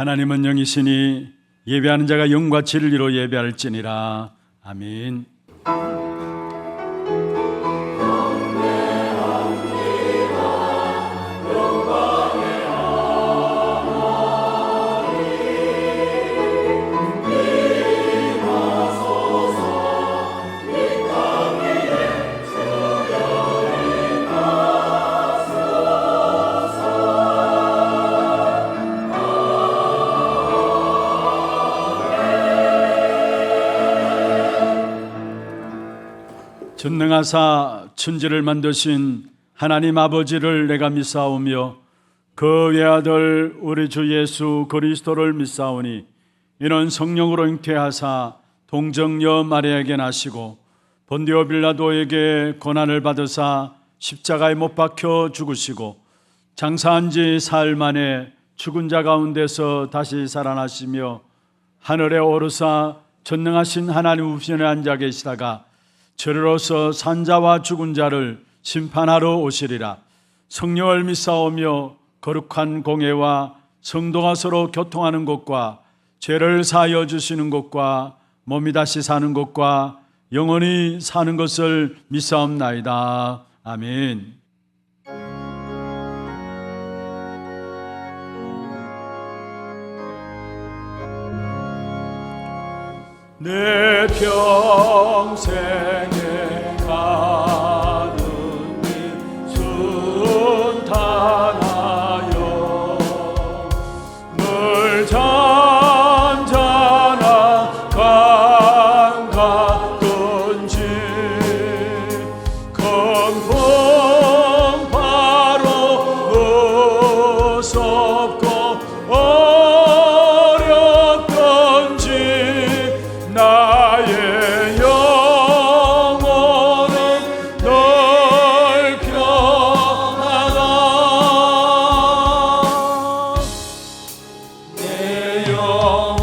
하나님은 영이시니 예배하는 자가 영과 진리로 예배할지니라. 아멘. 전능하사 천지를 만드신 하나님 아버지를 내가 믿사오며 그 외아들 우리 주 예수 그리스도를 믿사오니 이는 성령으로 잉태하사 동정녀 마리아에게 나시고 본디오 빌라도에게 고난을 받으사 십자가에 못 박혀 죽으시고 장사한 지 사흘 만에 죽은 자 가운데서 다시 살아나시며 하늘에 오르사 전능하신 하나님 우편에 앉아 계시다가 저리로서 산자와 죽은 자를 심판하러 오시리라. 성령을 믿사오며 거룩한 공회와 성도가 서로 교통하는 것과 죄를 사하여 주시는 것과 몸이 다시 사는 것과 영원히 사는 것을 믿사옵나이다. 아멘. 내 평생에 가는 길 순탄하여 늘 잔잔한 강 같던지 큰 풍 바로 무섭고 어렵던지 나의 영혼은 널 평안하다. 내 영혼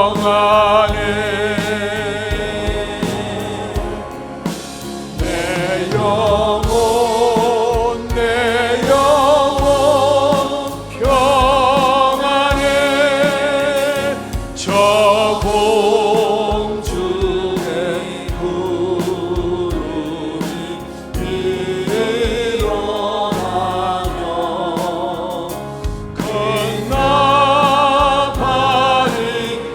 평안해. 내 영혼 큰 나팔이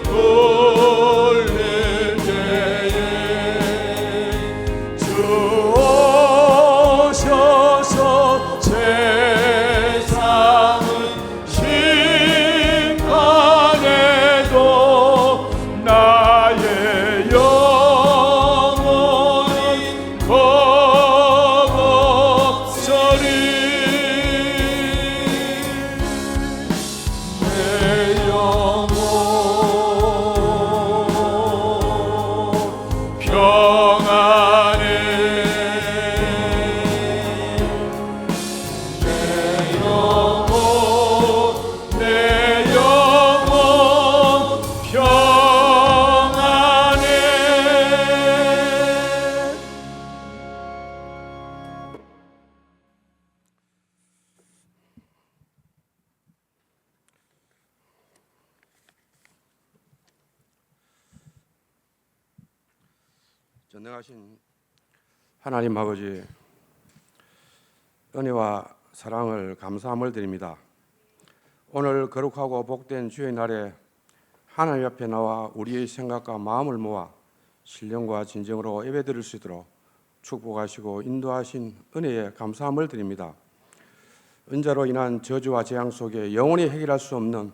울릴 때 전능하신 하나님 아버지, 은혜와 사랑을 감사함을 드립니다. 오늘 거룩하고 복된 주의 날에 하나님 앞에 나와 우리의 생각과 마음을 모아 신령과 진정으로 예배드릴 수 있도록 축복하시고 인도하신 은혜에 감사함을 드립니다. 은자로 인한 저주와 재앙 속에 영원히 해결할 수 없는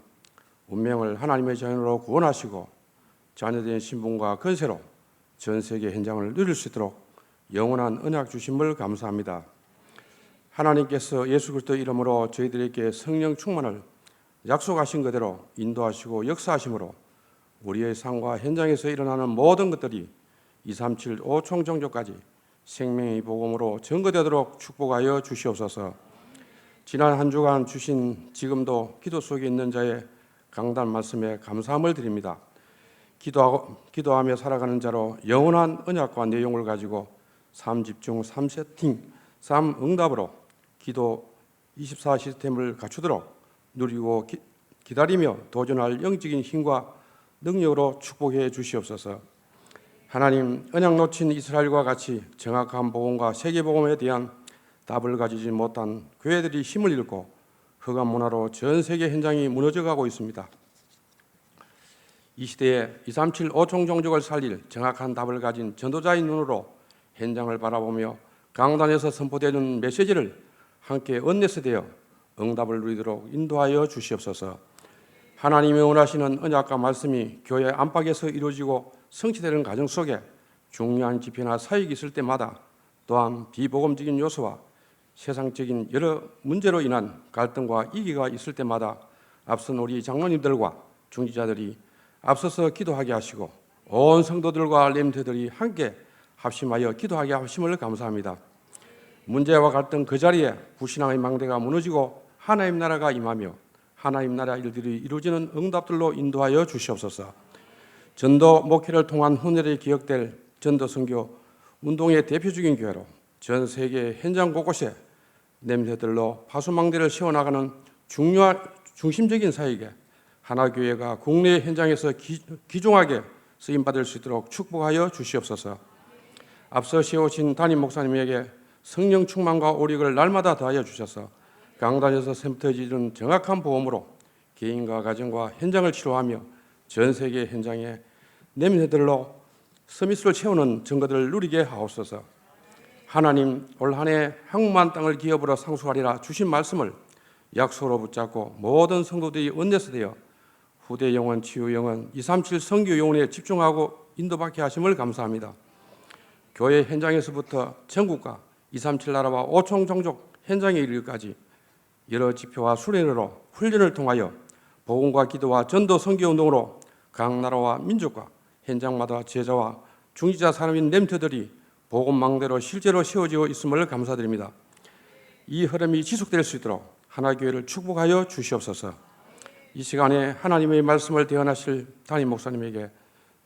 운명을 하나님의 자녀로 구원하시고 자녀된 신분과 권세로 전 세계 현장을 누릴 수 있도록 영원한 언약 주심을 감사합니다. 하나님께서 예수 그리스도 이름으로 저희들에게 성령 충만을 약속하신 그대로 인도하시고 역사하심으로 우리의 삶과 현장에서 일어나는 모든 것들이 237 5총정조까지 생명의 복음으로 증거되도록 축복하여 주시옵소서. 지난 한 주간 주신 지금도 기도 속에 있는 자의 강단 말씀에 감사함을 드립니다. 기도하며 살아가는 자로 영원한 언약과 내용을 가지고 3집중, 3세팅, 3응답으로 기도 24 시스템을 갖추도록 누리고 기다리며 도전할 영적인 힘과 능력으로 축복해 주시옵소서. 하나님, 언약 놓친 이스라엘과 같이 정확한 복음과 세계 복음에 대한 답을 가지지 못한 교회들이 힘을 잃고 흑암 문화로 전 세계 현장이 무너져가고 있습니다. 이 시대에 237 5총종족을 살릴 정확한 답을 가진 전도자의 눈으로 현장을 바라보며 강단에서 선포되는 메시지를 함께 언내서되어 응답을 누리도록 인도하여 주시옵소서. 하나님이 원하시는 언약과 말씀이 교회 안팎에서 이루어지고 성취되는 과정 속에 중요한 집회나 사역이 있을 때마다 또한 비복음적인 요소와 세상적인 여러 문제로 인한 갈등과 이기가 있을 때마다 앞선 우리 장로님들과 중지자들이 앞서서 기도하게 하시고 온 성도들과 렘트들이 함께 합심하여 기도하게 하심을 감사합니다. 문제와 갈등 그 자리에 불신앙의 망대가 무너지고 하나님 나라가 임하며 하나님 나라 일들이 이루어지는 응답들로 인도하여 주시옵소서. 전도 목회를 통한 훈련이 기억될 전도 선교 운동의 대표적인 교회로 전 세계 현장 곳곳에 냄새들로 파수망대를 세워나가는 중심적인 사역에 하나교회가 국내 현장에서 귀중하게 쓰임받을 수 있도록 축복하여 주시옵소서. 앞서 세우신 담임 목사님에게 성령 충만과 오력을 날마다 더하여 주셔서 강단에서 선포해지는 정확한 보험으로 개인과 가정과 현장을 치료하며 전 세계 현장에 냄새들로 서밋을 채우는 증거들을 누리게 하옵소서. 하나님, 올 한 해 한국만 땅을 기업으로 상수하리라 주신 말씀을 약속으로 붙잡고 모든 성도들이 원내서 되어 후대 영혼, 치유 영혼, 237 선교 영혼에 집중하고 인도받게 하심을 감사합니다. 교회 현장에서부터 전국과 237 나라와 5총 종족 현장에 이르기까지 여러 지표와 수련으로 훈련을 통하여 복음과 기도와 전도 선교 운동으로 각 나라와 민족과 현장마다 제자와 중지자 사람인 렘트들이 복음망대로 실제로 세워지고 있음을 감사드립니다. 이 흐름이 지속될 수 있도록 하나교회를 축복하여 주시옵소서. 이 시간에 하나님의 말씀을 대언하실 담임 목사님에게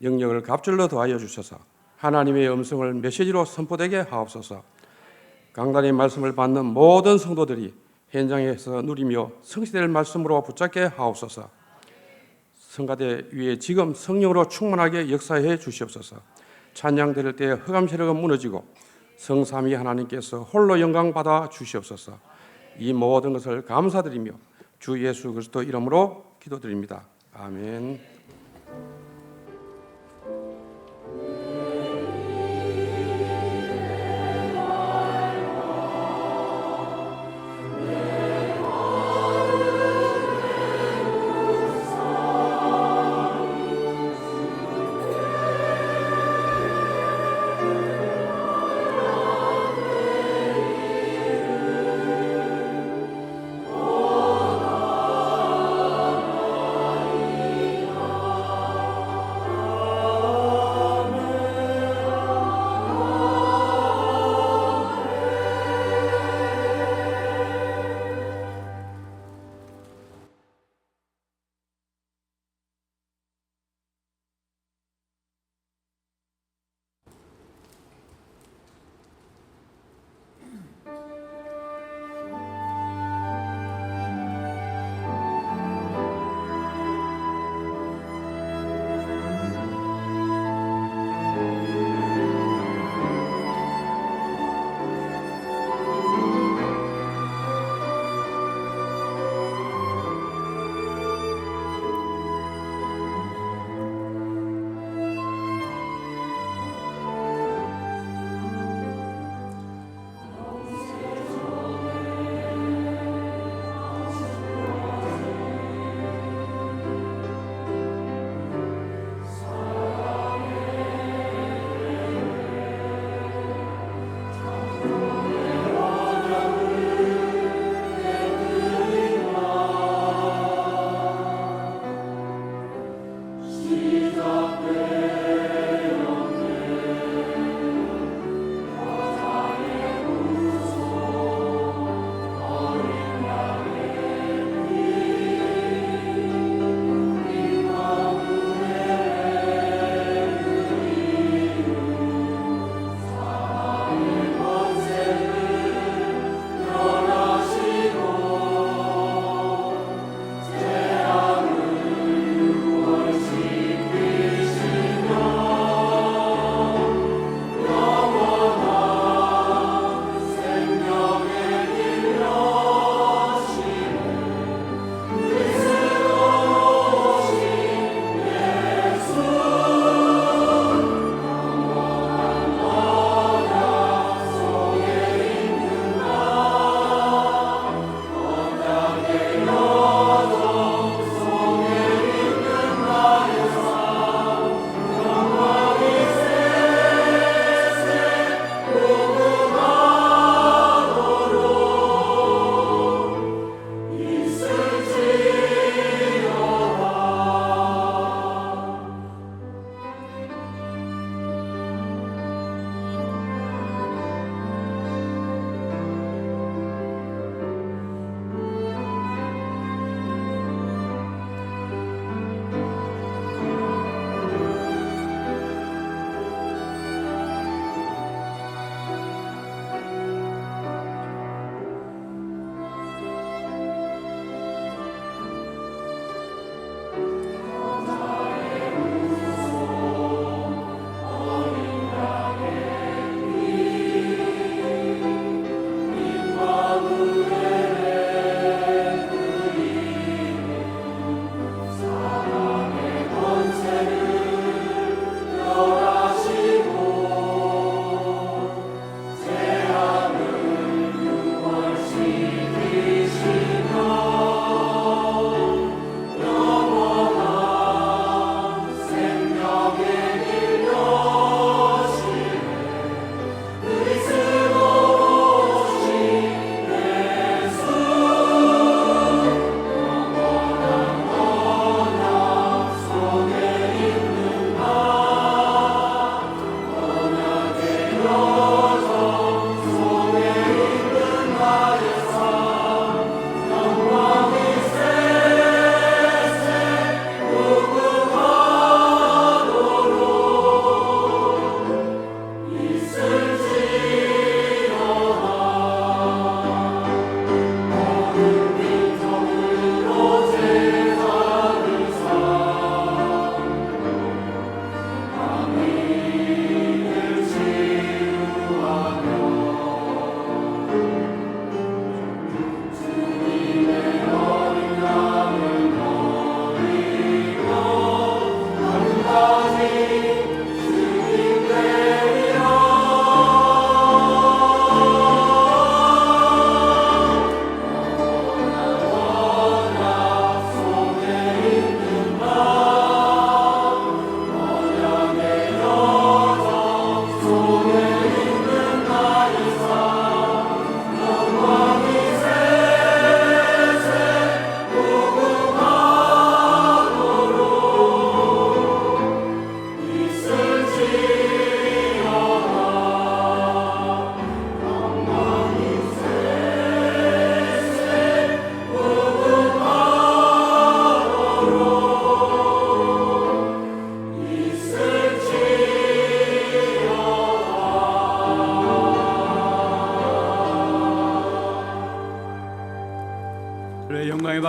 영역을 갑절로 더하여 주셔서 하나님의 음성을 메시지로 선포되게 하옵소서. 강단의 말씀을 받는 모든 성도들이 현장에서 누리며 성취될 말씀으로 붙잡게 하옵소서. 성가대 위에 지금 성령으로 충만하게 역사해 주시옵소서. 찬양 드릴 때 흑암 세력은 무너지고 성삼위 하나님께서 홀로 영광 받아 주시옵소서. 이 모든 것을 감사드리며 주 예수 그리스도 이름으로 기도드립니다. 아멘.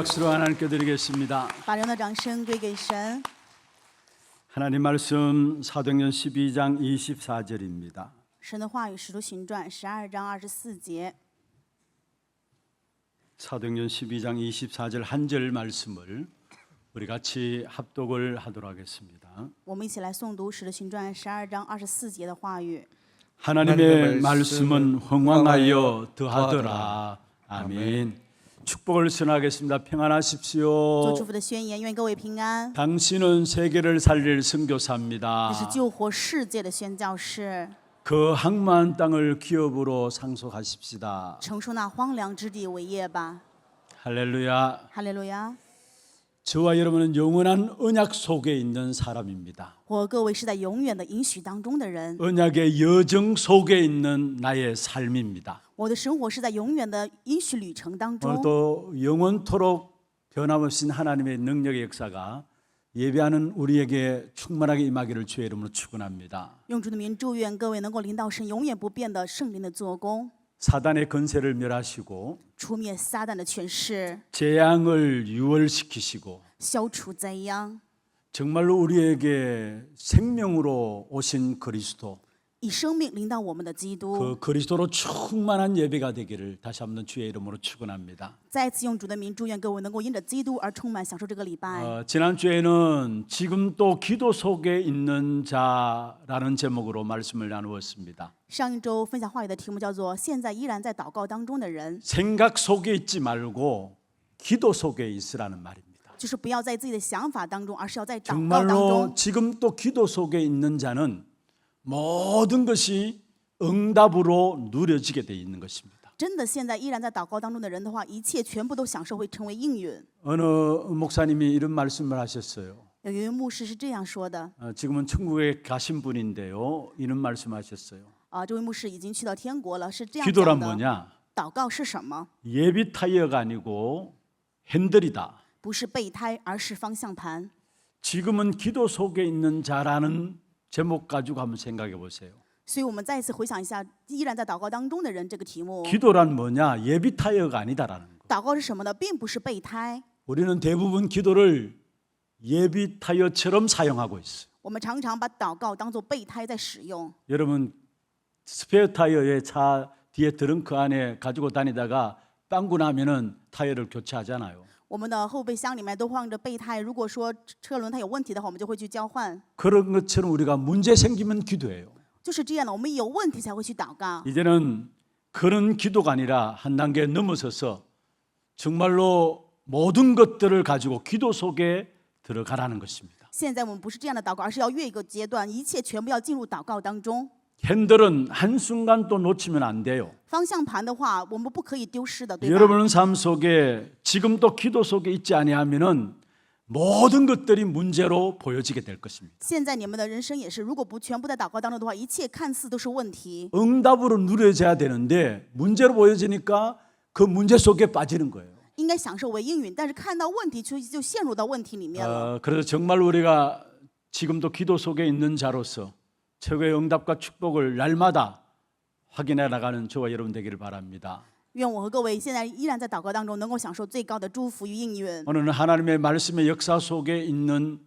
박수로 하나님께 드리겠습니다. 把人的掌声归给神。 하나님 말씀 사도행전 12장 24절입니다. 神的话语，《使徒行传》12章24节。 사도행전 12장 24절 한 절 말씀을 우리 같이 합독을 하도록 하겠습니다. 我们一起来诵读《使徒行传》12章24节的话语。 하나님의 말씀은 흥왕하여 더하더라. 아멘. 축복을 선하겠습니다. 做 평안하십시오. 祝福的宣言，愿各位平安。 당신은 세계를 살릴 这是 선교사입니다. 救活世界的宣教士， 그 항만한 땅을 기업으로 상속하십시다. 承受那荒凉之地为业吧。 할렐루야. 哈利路亚！ 저와 여러분은 영원한 언약 속에 있는 사람입니다. 我和各位是在永远的应许当中的人， 언약의 여정 속에 있는 나의 삶입니다. 我的生活是在永远的应许旅程当中。 또 영원토록 변함없인 하나님의 능력의 역사가 예배하는 우리에게 충만하게 임하기를 주의 이름으로 축원합니다. 用主的名祝愿各位能够领导神永远不变的圣灵的做工， 사단의 건세를 멸하시고 除灭撒旦的权势， 재앙을 유월시키시고 消除灾殃， 정말로 우리에게 생명으로 오신 그리스도, 以生命领导我们的基督。 그 그리스도로 충만한 예배가 되기를 다시 한번 주의 이름으로 축원합니다. 再次用主的名祝愿各位能够因着基督而充满享受这个礼拜。 지난주에는 지금 또 기도 속에 있는 자라는 제목으로 말씀을 나누었습니다. 上一周分享话语的题目叫做“现在依然在祷告当中的人 생각 속에 있지 말고 기도 속에 있으라는 말입니다. ”， 就是不要在自己的想法当中，而是要在祷告当 정말로 中。 지금 또 기도 속에 있는 자는 모든 것이 응답으로 누려지게 돼 있는 것입니다. 真的，现在依然在祷告当中的人的话，一切全部都享受会成为应允。 어느 목사님이 이런 말씀을 하셨어요. 有一位牧师是这样说的： 지금은 천국에 가신 분인데요. 이런 말씀하셨어요. 这位牧师已经去到天国了，是这样 기도란 讲的。 뭐냐? 祷告是什么？ 예비 타이어가 아니고 핸들이다. 不是备胎，而是方向盘。 지금은 기도 속에 있는 자라는 제목 가지고 한번 생각해 보세요. 所以，我们再一次回想一下，依然在祷告当中的人这个题目。 기도란 뭐냐? 예비 타이어가 아니다라는 거. 祷告是什么呢？并不是备胎。 우리는 대부분 기도를 예비 타이어처럼 사용하고 있어요. 我们常常把祷告当作备胎在使用。 여러분 스페어 타이어의 차 뒤에 트렁크 안에 가지고 다니다가 빵꾸 나면은 타이어를 교체하잖아요. 我们的后备箱里面都放着备胎，如果说车轮胎有问题的话，我们就会去交换。 그런 것처럼 우리가 문제 생기면 기도해요. 就是这样的，我们有问题才会去祷告。 이제는 그런 기도가 아니라 한 단계 넘어서서 정말로 모든 것들을 가지고 기도 속에 들어가라는 것입니다. 现在我们不是这样的祷告，而是要越一个阶段，一切全部要进入祷告当中。 핸들은 한순간 또 놓치면 안 돼요. 方向盘的话，我们不可以丢失的，对吧？ 여러분의 삶 속에 지금 또 기도 속에 있지 아니하면은 모든 것들이 문제로 보여지게 될 것입니다. 现在你们的人生也是，如果不全部在祷告当中的话，一切看似都是问题。 응답으로 누려져야 되는데 문제로 보여지니까 그 문제 속에 빠지는 거예요. 应该享受为应允，但是看到问题就陷入到问题里面了。 그래서 정말 우리가 지금도 기도 속에 있는 자로서 최고의 응답과 축복을 날마다 확인해 나가는 저와 여러분 되기를 바랍니다. 愿我和各位现在依然在祷告当中，能够享受最高的祝福与应允。 오늘은 하나님의 말씀의 역사 속에 있는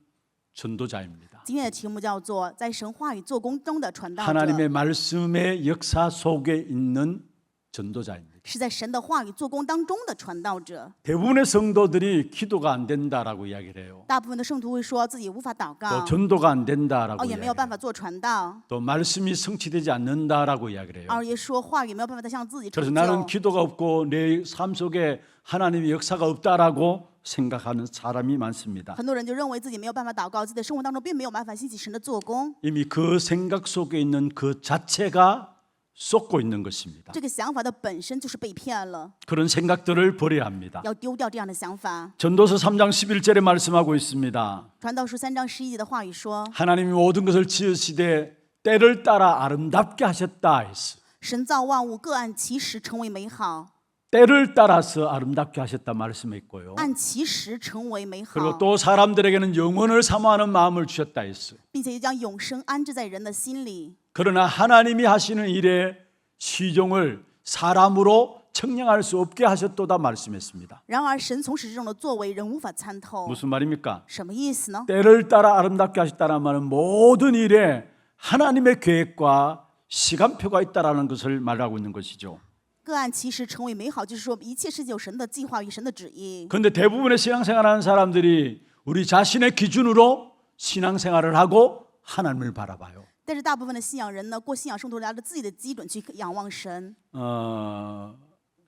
전도자입니다. 今天的题目叫做“在神话语做工中的传道者 하나님의 말씀의 역사 속에 있는 전도자입니다. ”， 是在神的话语做工当中的传道者。 대부분의 성도들이 기도가 안 된다라고 이야기를 해요. 大部分的圣徒会说自己无法祷 또 告， 전도가 안 된다라고 也没有 이야기를 办 해요. 法做传道， 또 말씀이 성취되지 않는다라고 이야기를 해요. 也说话语没有办法再向自己 그래서 成 나는 就。 기도가 없고 내 삶 속에 하나님의 역사가 없다라고 생각하는 사람이 많습니다. 很多人就认为自己没有办法祷告，自己的生活当中并没有办法兴起神的做工。 이미 그 생각 속에 있는 그 자체가 쏟고 있는 것입니다. 这个想法的本身就是被骗了， 그런 생각들을 버려야 합니다. 要丢掉这样的想法。 전도서 3장 11절에 말씀하고 있습니다. 传道书3章11节的话语说 하나님이 모든 것을 지으시되 때를 따라 아름답게 하셨다 했어. 神造万物各按其时成为美好， 때를 따라서 아름답게 하셨다 말씀했고요. 按其时成为美 그리고 好， 또 사람들에게는 영원을 사모하는 마음을 주셨다 했어. 并且又将永生安置在人的心里。 그러나 하나님이 하시는 일의 시종을 사람으로 청량할 수 없게 하셨도다 말씀했습니다. 然而神从始至终的作为人无法参透。 무슨 말입니까? 什么意思呢？ 때를 따라 아름답게 하셨다는 말은 모든 일에 하나님의 계획과 시간표가 있다라는 것을 말하고 있는 것이죠. 各按其实成为美好，就是说一切事情有神的计划与神的旨意。 그런데 대부분의 신앙생활하는 사람들이 우리 자신의 기준으로 신앙생활을 하고 하나님을 바라봐요. 但是大部分的信仰人呢，过信仰生活拿着自己的基准去仰望神。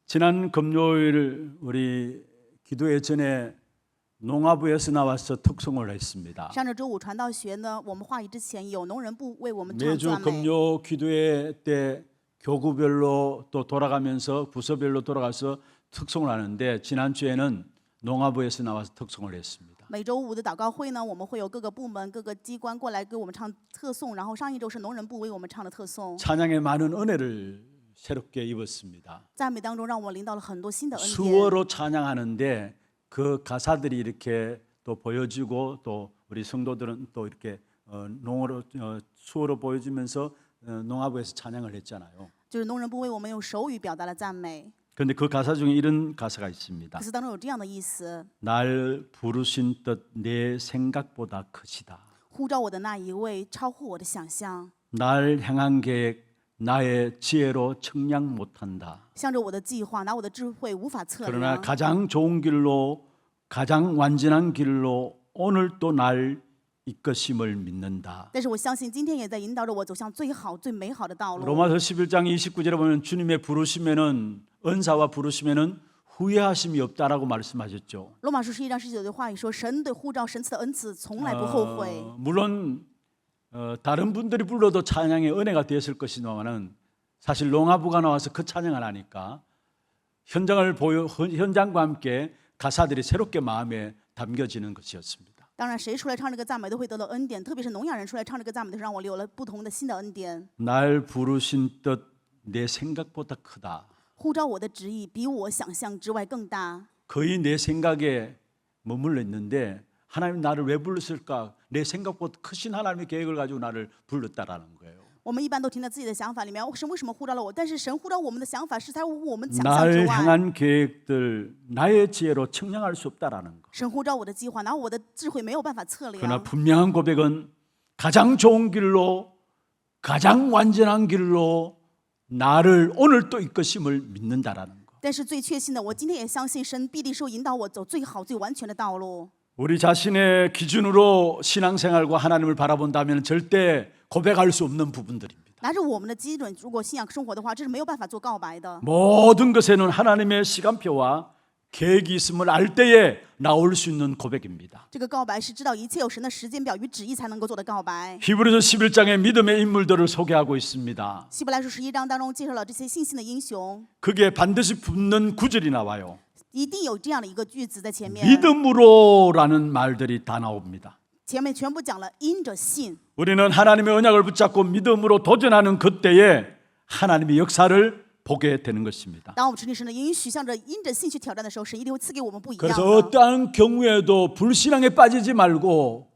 지난 금요일 우리 기도회 전에 농아부에서 나와서 특송을 했습니다. 上周周五传道学呢，我们话语之前有农人部为我们唱 매주 赞美。 금요 기도회 때 교구별로 또 돌아가면서 부서별로 돌아가서 특송을 하는데 지난주에는 농아부에서 나와서 특송을 했습니다. 每周五的祷告会呢，我们会有各个部门、各个机关过来给我们唱特颂，然后上一周是农人部为我们唱的特颂。 찬양에 많은 은혜를 새롭게 입었습니다. 赞美当中让我领到了很多新的恩典。 수어로 찬양하는데 그 가사들이 이렇게 또 보여지고 또 우리 성도들은 또 이렇게 농어로 수어로 보여지면서 농아부에서 찬양을 했잖아요. 就是农人部为我们用手语表达了赞美。 그런데 그 가사 중에 이런 가사가 있습니다. 歌词当中有这样的意思： 날 부르신 뜻 내 생각보다 크시다. 呼召我的那一位超乎我的想象， 날 향한 계획 나의 지혜로 측량 못한다. 向着我的计划，拿我的智慧无法测 그러나 量。 가장 좋은 길로 가장 완전한 길로 오늘 또 날 이끄심을 믿는다. 但是我相信今天也在引导着我走向最好、最美好的道路。 로마서 11장 29절에 보면 주님의 부르심에는 은사와 부르심에는 후회하심이 없다라고 말씀하셨죠. 罗马书11章19节话语说：“神对呼召、神赐的恩赐从来不后悔。 물론 다른 분들이 불러도 찬양의 은혜가 되었을 것이지만은 사실 농아부가 나와서 그 찬양을 하니까 현장과 함께 가사들이 새롭게 마음에 담겨지는 것이었습니다. 当然，谁出来唱这个赞美都会得到恩典，特别是聋哑人出来唱这个赞美的时候，让我有了不同的新的恩典。 날 부르신 뜻 내 생각보다 크다. 呼召我的旨意比我想象之外更大。 거의 내 생각에 머물러 있는데 하나님 나를 왜 불렀을까? 내 생각보다 크신 하나님의 계획을 가지고 나를 불렀다라는 거예요. 我们一般都停在自己的想法里面，神为什么呼召了我？但是神呼召我们的想法是在我们想象之 날 外。 향한 계획들 나의 지혜로 측량할 수 없다라는 거. 神呼召我的计划，拿我的智慧没有办法测 그러나 量。 분명한 고백은 가장 좋은 길로 가장 완전한 길로 나를 오늘 또 이끄심을 믿는다라는 거. 但是最确信的，我今天也相信神必定是引导我走最好、最完全的道路。 우리 자신의 기준으로 신앙생활과 하나님을 바라본다면 절대 고백할 수 없는 부분들입니다. 拿着我们的基准，如果信仰生活的话，这是没有办法做告白的。 모든 것에는 하나님의 시간표와 계획이 있음을 알 때에 나올 수 있는 고백입니다. 这个告白是知道一切有神的时间表与旨意才能够做的告白。 히브리서 11장의 믿음의 인물들을 소개하고 있습니다. 希伯来书11章当中介绍了这些信心的英雄， 그게 반드시 붙는 구절이 나와요. 一定有这样的一个句子在前面。 믿음으로라는 말들이 다 나옵니다. 前面全部讲了因着信。 우리는 하나님의 언약을 붙잡고 믿음으로 도전하는 그때에 하나님의 역사를 보게 되는 것입니다. 当我们持定神的应许，向着因着信去挑战的时候，神一定会赐给我们不一样 그래서 的。 어떠한 경우에도 불신앙에 빠지지 말고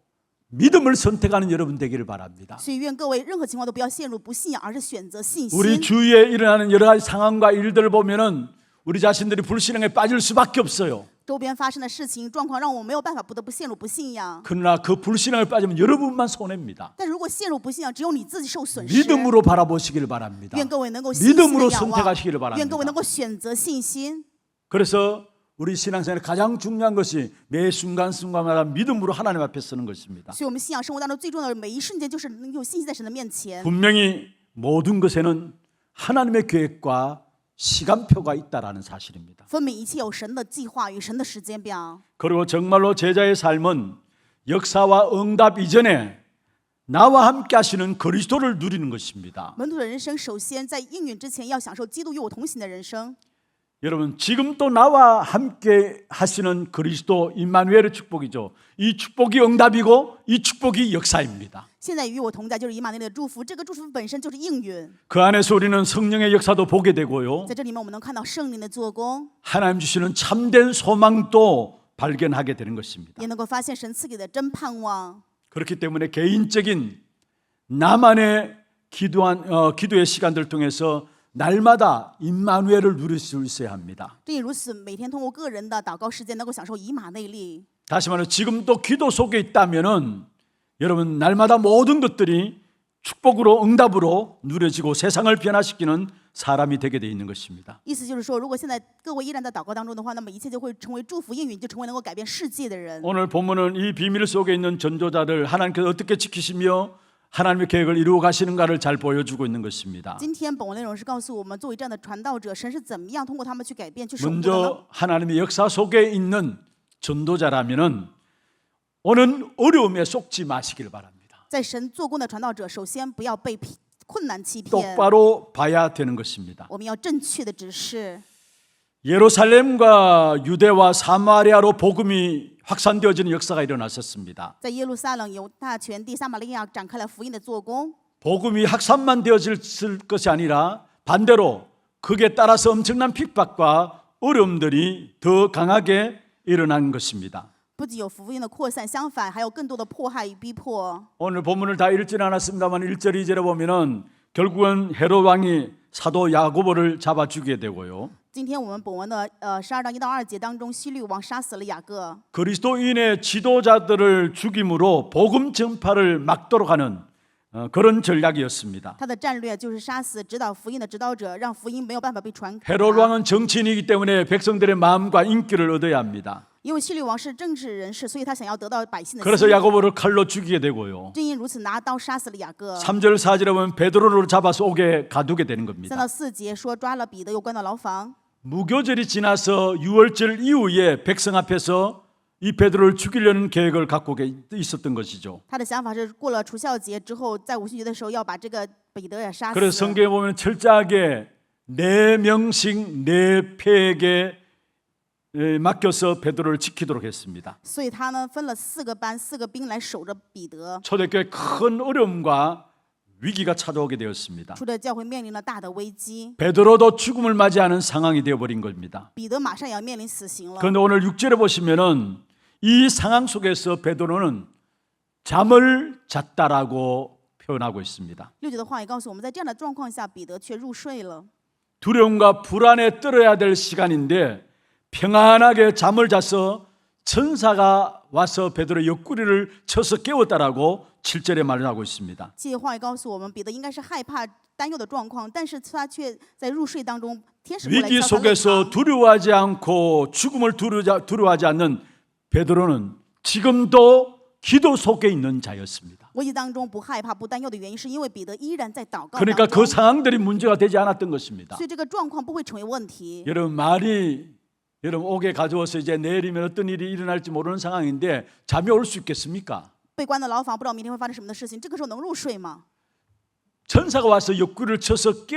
믿음을 선택하는 여러분 되기를 바랍니다. 所以愿各位任何情况都不要陷入不信仰，而是选择信 우리 心。 주위에 일어나는 여러 가지 상황과 일들을 보면은 우리 자신들이 불신앙에 빠질 수밖에 없어요. 周边发生的事情状况让我们没有办法不得不陷入不信仰。 그러나 그 불신앙에 빠지면 여러분만 손해입니다. 但如果陷入不信仰，只有你自己受损失。 믿음으로 바라보시기를 바랍니다. 愿各位能够信心 믿음으로 的仰望， 선택하시기를 愿各位 바랍니다. 能够选择信心。 그래서 우리 신앙생활에 가장 중요한 것이 매 순간순간마다 믿음으로 하나님 앞에 서는 것입니다. 所以我们信仰生活当中最重要的每一瞬间，就是能有信心在神的面前。 분명히 모든 것에는 하나님의 계획과 시간표가 있다라는 사실입니다. 分明一切有神的计划与神的时间表。 그리고 정말로 제자의 삶은 역사와 응답 이전에 나와 함께 하시는 그리스도를 누리는 것입니다. 门徒的人生，首先在应允之前，要享受基督与我同行的人生。 여러분 지금 또 나와 함께 하시는 그리스도 임마누엘의 축복이죠. 이 축복이 응답이고 이 축복이 역사입니다. 现在与我同在就是以马内利的祝福，这个祝福本身就是应允。 그 안에서 우리는 성령의 역사도 보게 되고요. 在这里面，我们能看到圣灵的做工， 하나님 주시는 참된 소망도 발견하게 되는 것입니다. 也能够发现神赐给的真盼望。 그렇기 때문에 개인적인 나만의 기도의 시간들 통해서 날마다 임마누엘을 누릴 수 있어야 합니다. 正因如此，每天通过个人的祷告时间，能够享受以马内利。 다시 말해 지금도 기도 속에 있다면은 여러분 날마다 모든 것들이 축복으로 응답으로 누려지고 세상을 변화시키는 사람이 되게 돼 있는 것입니다. 意思就是说，如果现在各位依然在祷告当中的话，那么一切就会成为祝福应允，就成为能够改变世界的人。 오늘 본문은 이 비밀 속에 있는 전도자들 하나님께서 어떻게 지키시며 하나님의 계획을 이루어 가시는가를 잘 보여주고 있는 것입니다. 今天本文内容是告诉我们，作为这样的传道者，神是怎么样通过他们去改变、去守护的呢？ 먼저 하나님의 역사 속에 있는 전도자라면은 오는 어려움에 속지 마시길 바랍니다. 在神做工的传道者，首先不要被困难欺骗， 똑바로 봐야 되는 것입니다. 我们要正确的指示。 예루살렘과 유대와 사마리아로 복음이 확산되어지는 역사가 일어났었습니다. 在耶路撒冷、犹大全地、撒玛利亚展开了福音的做工。 복음이 확산만 되어질 것이 아니라 반대로 그에 따라서 엄청난 핍박과 어려움들이 더 강하게 일어난 것입니다. 不仅有福音的扩散，相反还有更多的迫害与逼迫。 오늘 본문을 다 읽지는 않았습니다만 1절 2절에 보면은 결국은 헤롯 왕이 사도 야고보를 잡아 죽이게 되고요. 今天我们本文的12章1到2节当中，希律王杀死了雅各。 그리스도인의 지도자들을 죽임으로 복음 전파를 막도록 하는 그런 전략이었습니다. 他的战略就是杀死指导福音的指导者，让福音没有办法被传开。 헤롯 왕은 정치인이기 때문에 백성들의 마음과 인기를 얻어야 합니다. 因为希律王是政治人士，所以他想要得到百姓的 그래서 心。 야고보를 칼로 죽이게 되고요. 正因如此，拿刀杀死了雅各。 3절 4절에 보면 베드로를 잡아서 옥에 가두게 되는 3 겁니다. 到4节说抓了彼得，又关到牢房。 무교절이 지나서 6월절 이후에 백성 앞에서 이 베드로를 죽이려는 계획을 갖고 있었던 것이죠. 他的想法是过了除孝节之后，在五旬节的时候要把这个彼得也杀 그래서 死。 성경에 보면 철저하게 4명씩 4패에게 맡겨서 베드로를 지키도록 했습니다. 所以他呢分了4个班、4个兵来守着彼得。 초대교회 큰 어려움과 위기가 찾아오게 되었습니다. 初代教会面临了大的危机， 베드로도 죽음을 맞이하는 상황이 되어버린 겁니다. 彼得马上也要面临死刑了。 그런데 오늘 6절에 보시면은 이 상황 속에서 베드로는 잠을 잤다라고 표현하고 있습니다. 6节的话也告诉我们，在这样的状况下，彼得却入睡了。 두려움과 불안에 떨어야 될 시간인데 평안하게 잠을 자서 천사가 와서 베드로의 옆구리를 쳐서 깨웠다라고 7절에 말을 하고 있습니다. 这些话也告诉我们，彼得应该是害怕、担忧的状况，但是他却在入睡当中，天使过来 위기 敲他肋 속에서 旁。 두려워하지 않고 죽음을 두려워하지 않는 베드로는 지금도 기도 속에 있는 자였습니다. 危机当中不害怕、不担忧的原因，是因为彼得依然在祷告当 그러니까 中， 그 상황들이 문제가 되지 않았던 것입니다. 所以这个状况不会成为问题。 여러분 말이 여러분 옥에 가져와서 이제 내일이면 어떤 일이 일어날지 모르는 상황인데 잠이 올 수 있겠습니까? 被关到牢房，不知道明天会发生什么的事情，这个时候能入睡吗？ 천사가 와서 옆구리를 쳐서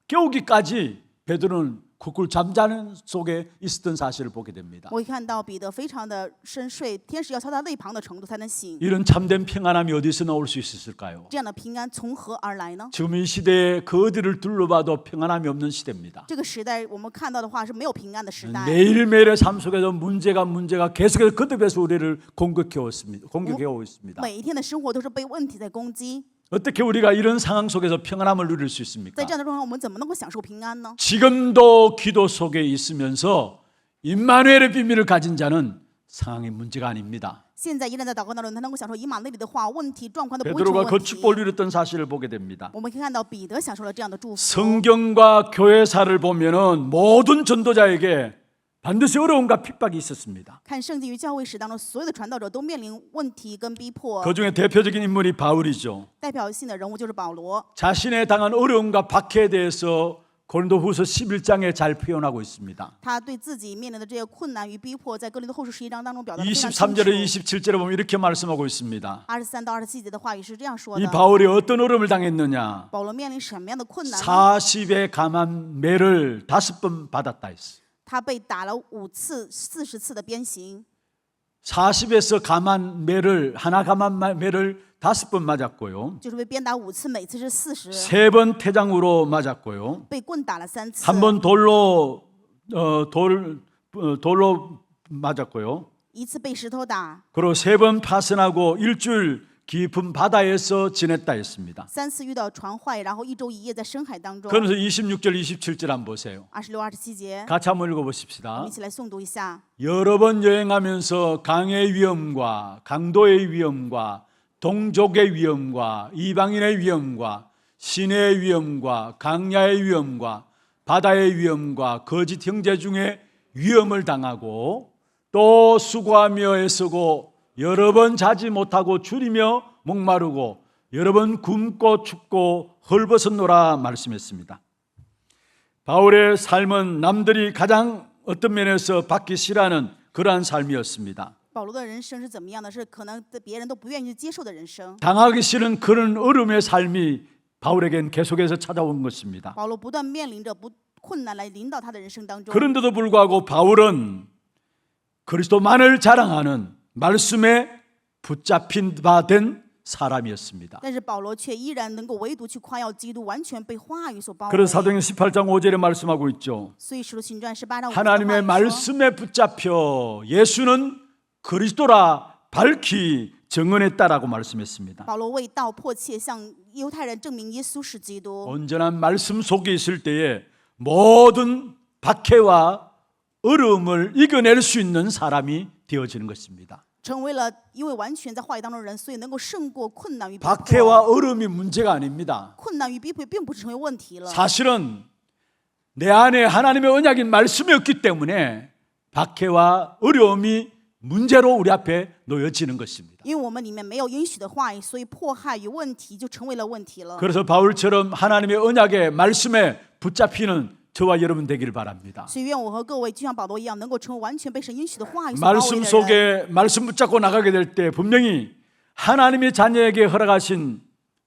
깨우기까지 베드로는 쿨쿨 잠자는 속에 있었던 사실을 보게 됩니다. 我会看到彼得非常的深睡，天使要敲他肋旁的程度才能醒。 이런 참된 평안함이 어디서 나올 수 있었을까요? 这样的平安从何而来呢？ 지금 이 시대에 그 어디를 둘러봐도 평안함이 없는 시대입니다. 这个时代我们看到的话是没有平安的时代。 매일매일의 삶 속에서 문제가 계속해서 거듭해서 우리를 공격해 오고 있습니다. 每一天的生活都是被问题在攻击。 어떻게 우리가 이런 상황 속에서 평안함을 누릴 수 있습니까? 在这样的状况，我们怎么能够享受平安呢？ 지금도 기도 속에 있으면서 임마누엘의 비밀을 가진 자는 상황이 문제가 아닙니다. 现在依然在祷告当中，他能够享受以马内利的话，问题状况都不会成 베드로가 问 그 题。 축복을 누렸던 사실을 보게 됩니다. 我们可以看到彼得享受了这样的祝福。 성경과 교회사를 보면은 모든 전도자에게 반드시 어려움과 핍박이 있었습니다. 看圣经与教会史当中，所有的传道者都面临问题跟逼迫。 그 중에 대표적인 인물이 바울이죠. 代表性的人物就是保罗， 자신의 당한 어려움과 박해에 대해서 고린도후서 11장에 잘 표현하고 있습니다. 他对自己面临的这些困难与逼迫，在哥林多后书11章当中表达得非常清 23절에 楚。 27절에 보면 이렇게 말씀하고 있습니다. 23到27节的话语是这样说 이 的： 바울이 어떤 어려움을 당했느냐? 保罗面临什么样的困难呢？ 40에 감한 매를 5번 받았다 했어. 他被打了5次、40次的鞭刑。 40에서 감한 매를 5번 맞았고요. 就是被鞭打5次，每次是40， 3번 태장으로 맞았고요. 被棍打了3次， 한 번 돌로 맞았고요. 1次被石头打， 그리고 3번 파선하고 일주일 깊은 바다에서 지냈다 했습니다. 3次遇到船坏，然后1周1夜在深海当中。 그러면서 26절 27절 한번 보세요. 26、27节， 같이 한번 我 읽어보십시다. 们一起来诵读一下。 여러 번 여행하면서 강의 위험과 강도의 위험과 동족의 위험과 이방인의 위험과 시내의 위험과 강야의 위험과 바다의 위험과 거짓 형제 중에 위험을 당하고 또 수고하며 애쓰고 여러 번 자지 못하고 줄이며 목마르고 여러 번 굶고 춥고 헐벗었노라 말씀했습니다. 바울의 삶은 남들이 가장 어떤 면에서 받기 싫어하는 그러한 삶이었습니다. 保罗的人生是怎么样的？是可能别人都不愿意去接受的人生。 당하기 싫은 그런 어려움의 삶이 바울에겐 계속해서 찾아온 것입니다. 保罗不断面临着困难来领导他的人生当中。 그런데도 불구하고 바울은 그리스도만을 자랑하는 말씀에 붙잡힌 바 된 사람이었습니다. 但是保罗却依然能够唯独去夸耀基督，完全被话语所包围。 그래서 사도행전 18장 5절에 말씀하고 있죠. 所以使徒行传18章5节 하나님의 的话语说， 말씀에 붙잡혀 예수는 그리스도라 밝히 증언했다라고 말씀했습니다. 保罗为道迫切向犹太人证明耶稣是基督。 온전한 말씀 속에 있을 때에 모든 박해와 어려움을 이겨낼 수 있는 사람이 되어지는 것입니다. 成为了因为完全在话语当中的人，所以能够胜过困难与逼迫。 박해와 어려움이 문제가 아닙니다. 困难与逼迫并不是成为问题了。 사실은 내 안에 하나님의 언약인 말씀이 없기 때문에 박해와 어려움이 문제로 우리 앞에 놓여지는 것입니다. 因为我们里面没有应许的话语，所以迫害与问题就成为了问题了。 그래서 바울처럼 하나님의 언약의 말씀에 붙잡히는 저와 여러분 되기를 바랍니다. 所以愿我和各位就像保罗一样，能够成为完全被神应许的话语所包围 말씀 的人。 속에 말씀 붙잡고 나가게 될 때 분명히 하나님의 자녀에게 허락하신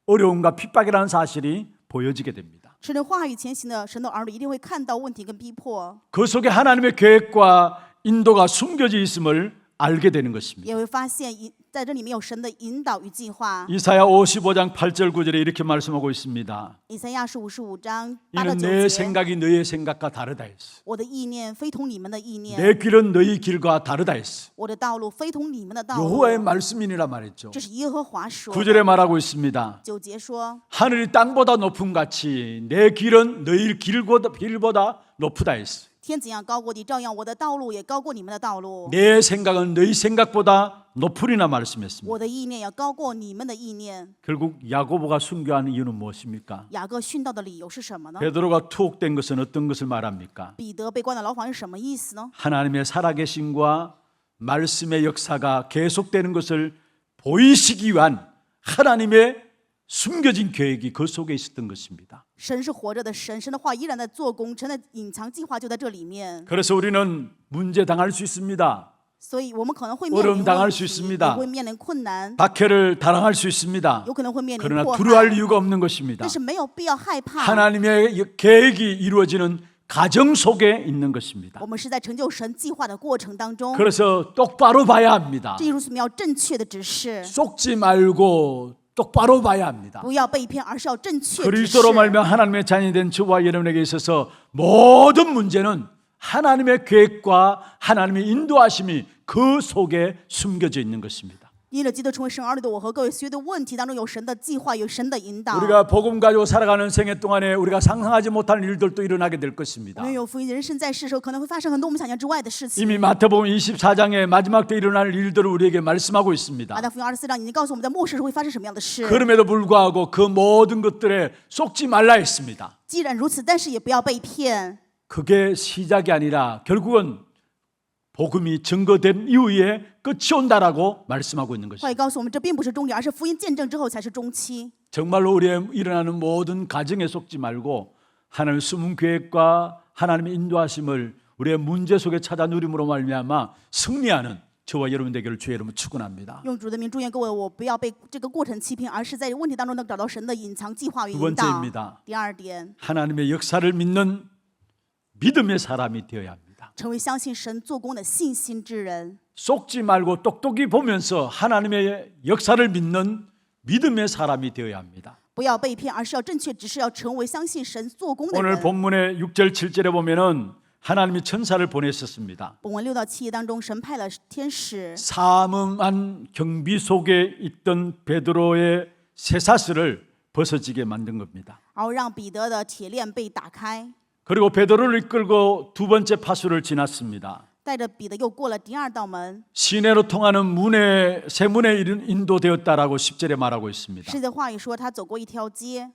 어려움과 핍박이라는 사실이 보여지게 됩니다. 顺着话语前行的神的儿女，一定会看到问题跟逼迫， 그 속에 하나님의 계획과 인도가 숨겨져 있음을 알게 되는 것입니다. 也会发现在这里面有神的引导与计划。 이사야 55장 8절 9절에 이렇게 말씀하고 있습니다. 以赛亚书55章8到 이는 9 내 节， 생각이 너의 생각과 다르다 했어. 我的意念非同你们的意念， 내 길은 너희 길과 다르다 했어. 我的道路非同你们的道路。 여호와의 말씀이니라 말했죠. 这是耶和华说 9절에 的。 말하고 있습니다. 9节说， 하늘이 땅보다 높음 같이 내 길은 너희 길보다 높다 했어. 天怎样高过地，照样我的道路也高过你们的道路。 내 생각은 너희 생각보다 높으리나 말씀했습니다. 我的意念要高过你们的意念。 결국 야고보가 순교하는 이유는 무엇입니까? 雅各殉道的理由是什么呢？ 베드로가 투옥된 것은 어떤 것을 말합니까? 彼得被关到牢房是什么意思呢？ 하나님의 살아계심과 말씀의 역사가 계속되는 것을 보이시기 위한 하나님의 숨겨진 계획이 그 속에 있었던 것입니다. 神是活着的神，神的话依然在做工，神的隐藏计划就在这里面。 그래서 우리는 문제 당할 수 있습니다. 所以我们可能会面 어려움 临 당할 问 수 题， 있습니다. 也会面临困难， 박해를 당할 수 있습니다. 有可能会面临 그러나 迫 두려워할 害， 이유가 없는 것입니다. 但是没有必要害怕。 하나님의 계획이 이루어지는 가정 속에 있는 것입니다. 我们是在成就神计划的过程当中， 그래서 똑바로 봐야 합니다. 这就是我们要正确的指示， 속지 말고 똑바로 봐야 합니다. 不要被骗，而是要正确指示。 그리스도로 말미암아 하나님의 자녀이 된 저와 여러분에게 있어서 모든 문제는 하나님의 계획과 하나님의 인도하심이 그 속에 숨겨져 있는 것입니다. 因着基督成为神儿女的我和各位所有的问题当中有神的计划，有神的引导。 우리가 복음 가지고 살아가는 생애 동안에 우리가 상상하지 못할 일들도 일어나게 될 我 것입니다. 们有福音人生在世的时候，可能会发生很多我们想象之外的事情。 이미 마태복음 24장의 마지막 때 일어날 일들을 우리에게 말씀하고 있습니다. 马太福音24章已经告诉我们在末世时会发生什么样的事。 그럼에도 불구하고 그 모든 것들에 속지 말라 했습니다. 既然如此，但是也不要被骗。 그게 시작이 아니라 결국은 복음이 증거된 이후에 끝이 온다라고 말씀하고 있는 话 것입니다. 语告诉我们，这并不是终点，而是福音见证之后才是中期。 정말로 우리의 일어나는 모든 가정에 속지 말고 하나님의 숨은 계획과 하나님의 인도하심을 우리의 문제 속에 찾아 누림으로 말미암아 승리하는 저와 여러분 되기를 주의 이름으로 축원합니다. 用主的名祝愿各位，我不要被这个过程欺骗，而是在问题当中能找到神的隐藏计划与 두 引导。 번째입니다. 第二点， 하나님의 역사를 믿는 믿음의 사람이 되어야 합니다. 成为相信神做工的信心之人。 속지 말고 똑똑히 보면서 하나님의 역사를 믿는 믿음의 사람이 되어야 합니다. 不要被骗，而是要正确指示，要成为相信神做工的 오늘 人。 본문의 6절 7절에 보면은 하나님이 천사를 보내셨습니다. 本文6到7页当中，神派了天使， 사망한 경비 속에 있던 베드로의 쇠사슬을 벗어지게 만든 겁니다. 然后让彼得的铁链被打开， 그리고 베드로를 이끌고 두 번째 파수를 지났습니다. 带着彼得又过了第二道门。 시내로 통하는 문에 세 문에 인도되었다라고 10절에 말하고 있습니다. 世界的话语说，他走过一条街。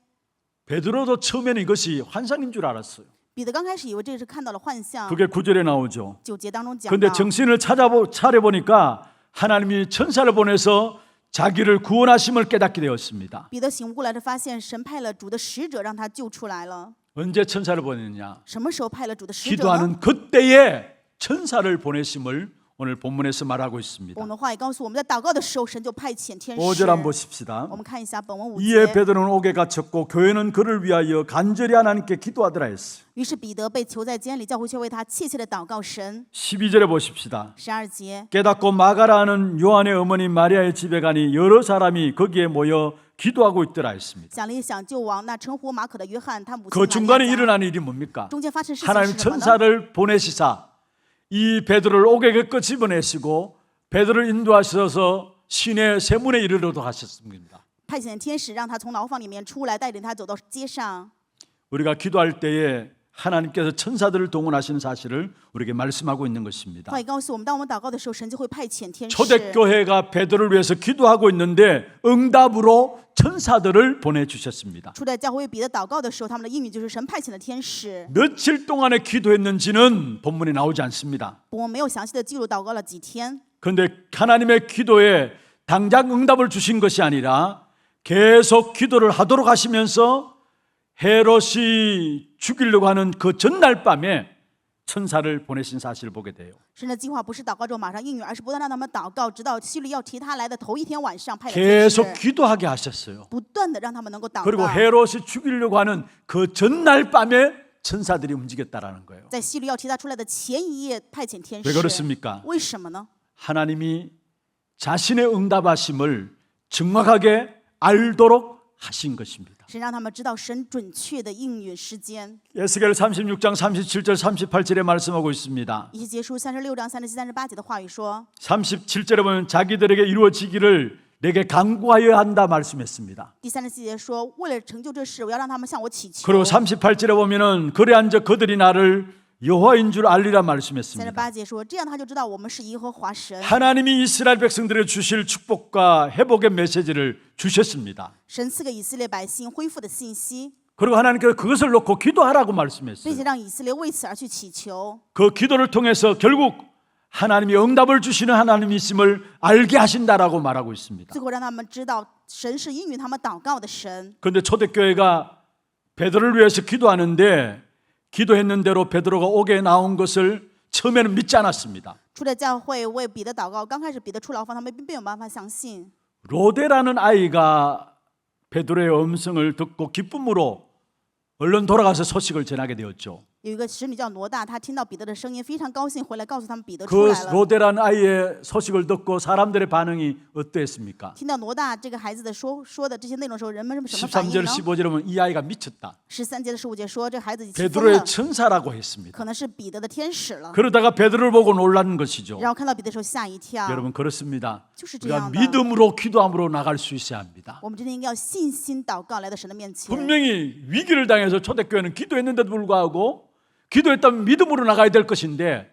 베드로도 처음에는 이것이 환상인 줄 알았어요. 彼得刚开始以为这是看到了幻象。 그게 9절에 나오죠. 9节当中讲 그런데 到， 정신을 차려보니까 하나님이 천사를 보내서 자기를 구원하심을 깨닫게 되었습니다. 彼得醒悟过来的发现，神派了主的使者让他救出来了。 언제 천사를 보냈느냐? 什么时候派了主的使者呢？ 기도하는 그때에 천사를 보내심을 오늘 본문에서 말하고 我 있습니다. 们的话也告诉我们，在祷告的时候，神就派遣天使。 5절 한번 보십시다. 我们看一下本文5 이에 节。 베드로는 옥에 갇혔고 교회는 그를 위하여 간절히 하나님께 기도하더라 했어요. 于是彼得被囚在监里，教会却为他切切的祷告神。 12절에 보십시다. 12节， 깨닫고 마가라 하는 요한의 어머니 마리아의 집에 가니 여러 사람이 거기에 모여 기도하고 있더라 했습니다. 想了一想，就往那称呼马可的约翰他母亲 그 玛利 중간에 亚家 일어난 일이 뭡니까? 中间发生事情 하나님 是什么呢？ 천사를 보내시사 이 베드로를 옥에 그 집어내시고 베드로를 인도하셔서 시내 세문에 이르러도 하셨습니다. 派遣天使让他从牢房里面出来，带领他走到街上。 우리가 기도할 때에 하나님께서 천사들을 동원하시는 사실을 우리에게 말씀하고 있는 것입니다. 话也告诉我们，当我们祷告的时候，神就会派遣天使。 초대교회가 베드로를 위해서 기도하고 있는데 응답으로 천사들을 보내주셨습니다. 初代教会为彼得祷告的时候，他们的应允就是神派遣的天使。 며칠 동안에 기도했는지는 본문에 나오지 않습니다. 我没有详细的记录祷告了几天， 그런데 하나님의 기도에 당장 응답을 주신 것이 아니라 계속 기도를 하도록 하시면서 헤롯이 죽이려고 하는 그 전날 밤에 천사를 보내신 사실을 보게 돼요. 神的计划不是祷告之后马上应允，而是不断让他们祷告，直到希律要提他来的头一天晚上，派了天使， 계속 기도하게 하셨어요. 不断的让他们能够祷 그리고 告。 헤롯이 죽이려고 하는 그 전날 밤에 천사들이 움직였다라는 거예요. 在希律要提他出来的前一夜，派遣天 왜 使。 그렇습니까? 为什么呢？ 하나님이 자신의 응답하심을 정확하게 알도록 하신 것입니다. 神让他们知道神准确的应允时间。 에스겔 36장 37절 38절에 말씀하고 있습니다. 以西结书36章37、38节的话语说， 37절에 보면 자기들에게 이루어지기를 내게 간구하여야 한다 말씀했습니다. 第37节说，为了成就这事，我要让他们向我祈求。 그리고 38절에 보면은 그래한즉 그들이 나를 여호와인 줄 알리라 말씀했습니다. 38节说，这样他就知道我们是耶和华神。 하나님이 이스라엘 백성들에게 주실 축복과 회복의 메시지를 주셨습니다. 神赐给以色列百姓恢复的信息， 그리고 하나님께서 그것을 놓고 기도하라고 并 말씀했어요. 且让以色列为此而去祈求。 그 기도를 통해서 결국 하나님이 응답을 주시는 하나님이심을 알게 하신다라고 말하고 있습니다. 最后让他们知道神是应允他们祷告的神。 그런데 초대교회가 베드로를 위해서 기도하는데 기도했는 대로 베드로가 옥에 나온 것을 처음에는 믿지 않았습니다. 初代教会为彼得祷告，刚开始彼得出牢房，他们并没有办法相信。 로데라는 아이가 베드로의 음성을 듣고 기쁨으로 얼른 돌아가서 소식을 전하게 되었죠. 有一个使女叫罗大，她听到彼得的声音，非常高兴，回来告诉他们彼得出 그 来了。 로데라는 아이의 소식을 듣고 사람들의 반응이 어떠했습니까? 听到罗大这个孩子的说的这些内容的时候，人们是什么反应 13절 呢？ 15절에 보면 이 아이가 미쳤다. 13节的15节说，这孩子已经疯 베드로의 了， 천사라고 했습니다. 可能是彼得的天使了。 그러다가 베드로를 보고 놀란 것이죠. 然后看到彼得的时候吓一跳。 여러분 그렇습니다. 就是这 우리가 样的。 믿음으로 기도함으로 나갈 수 있어야 합니다. 我们真的应该要信心祷告来到神的面前。 분명히 위기를 당해서 초대교회는 기도했는데도 불구하고 기도했다면 믿음으로 나가야 될 것인데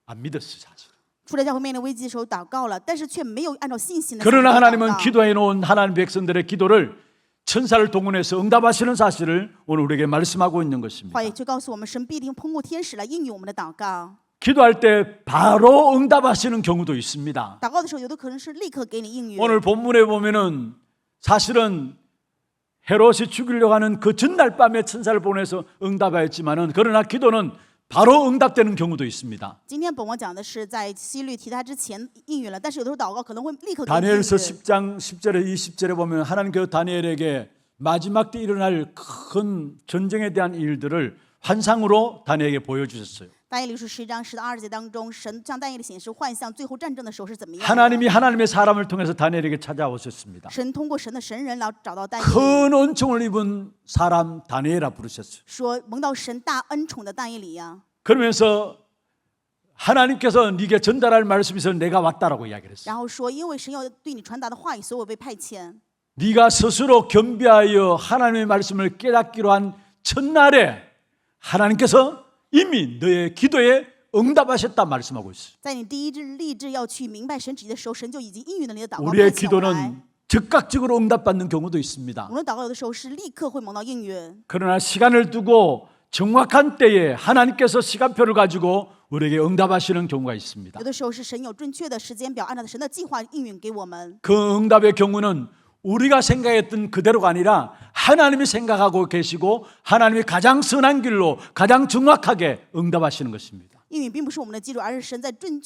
안 믿었어요 사실. 初代教会面临危机的时候祷告了，但是却没有按照信心的。 그러나 하나님은 기도해 놓은 하나님 백성들의 기도를 천사를 동원해서 응답하시는 사실을 오늘 우리에게 말씀하고 있는 것입니다. 话也就告诉我们，神必定通过天使来应允我们的祷告。 기도할 때 바로 응답하시는 경우도 있습니다. 祷告的时候，有的可能是立刻给你应允。 오늘 본문에 보면은 사실은 헤롯이 죽이려고 하는 그 전날 밤에 천사를 보내서 응답하였지만은 그러나 기도는 바로 응답되는 경우도 있습니다. 今天本文讲的是在希律提他之前应允了，但是有的时候祷告可能会立刻给你应允。 다니엘서 10장 10절에 20절에 보면 하나님께서 다니엘에게 마지막 때 일어날 큰 전쟁에 대한 일들을 환상으로 다니엘에게 보여주셨어요. 但以理书11章10到20节当中，神向但以理显示幻象，最后战争的时候是怎么样的。 하나님이 하나님의 사람을 통해서 다니엘에게 찾아오셨습니다. 神通过神的神人来找到但以理， 큰 은총을 입은 사람 다니엘아 부르셨어요. 说蒙到神大恩宠的但以理呀， 그러면서 하나님께서 네게 전달할 말씀이 있어서 내가 왔다라고 이야기를 했어요. 然后说，因为神要对你传达的话语，所以我被派遣。 네가 스스로 겸비하여 하나님의 말씀을 깨닫기로 한 첫날에 하나님께서 이미 너의 기도에 응답하셨다 말씀하고 있어요. 在你第一日立志要去明白神旨意的时候，神就已经应允了你的祷告， 우리의 派遣我来。 기도는 즉각적으로 응답받는 경우도 있습니다. 我们的祷告有的时候是立刻会蒙到应允， 그러나 시간을 두고 정확한 때에 하나님께서 시간표를 가지고 우리에게 응답하시는 경우가 있습니다. 有的时候是神有正确的时间表，按照神的计划应允给我们。 그 응답의 경우는 우리가 생각했던 그대로가 아니라 하나님이 생각하고 계시고 하나님이 가장 선한 길로 가장 정확하게 응답하시는 것입니다. 应允并不是我们的基准，而是神在最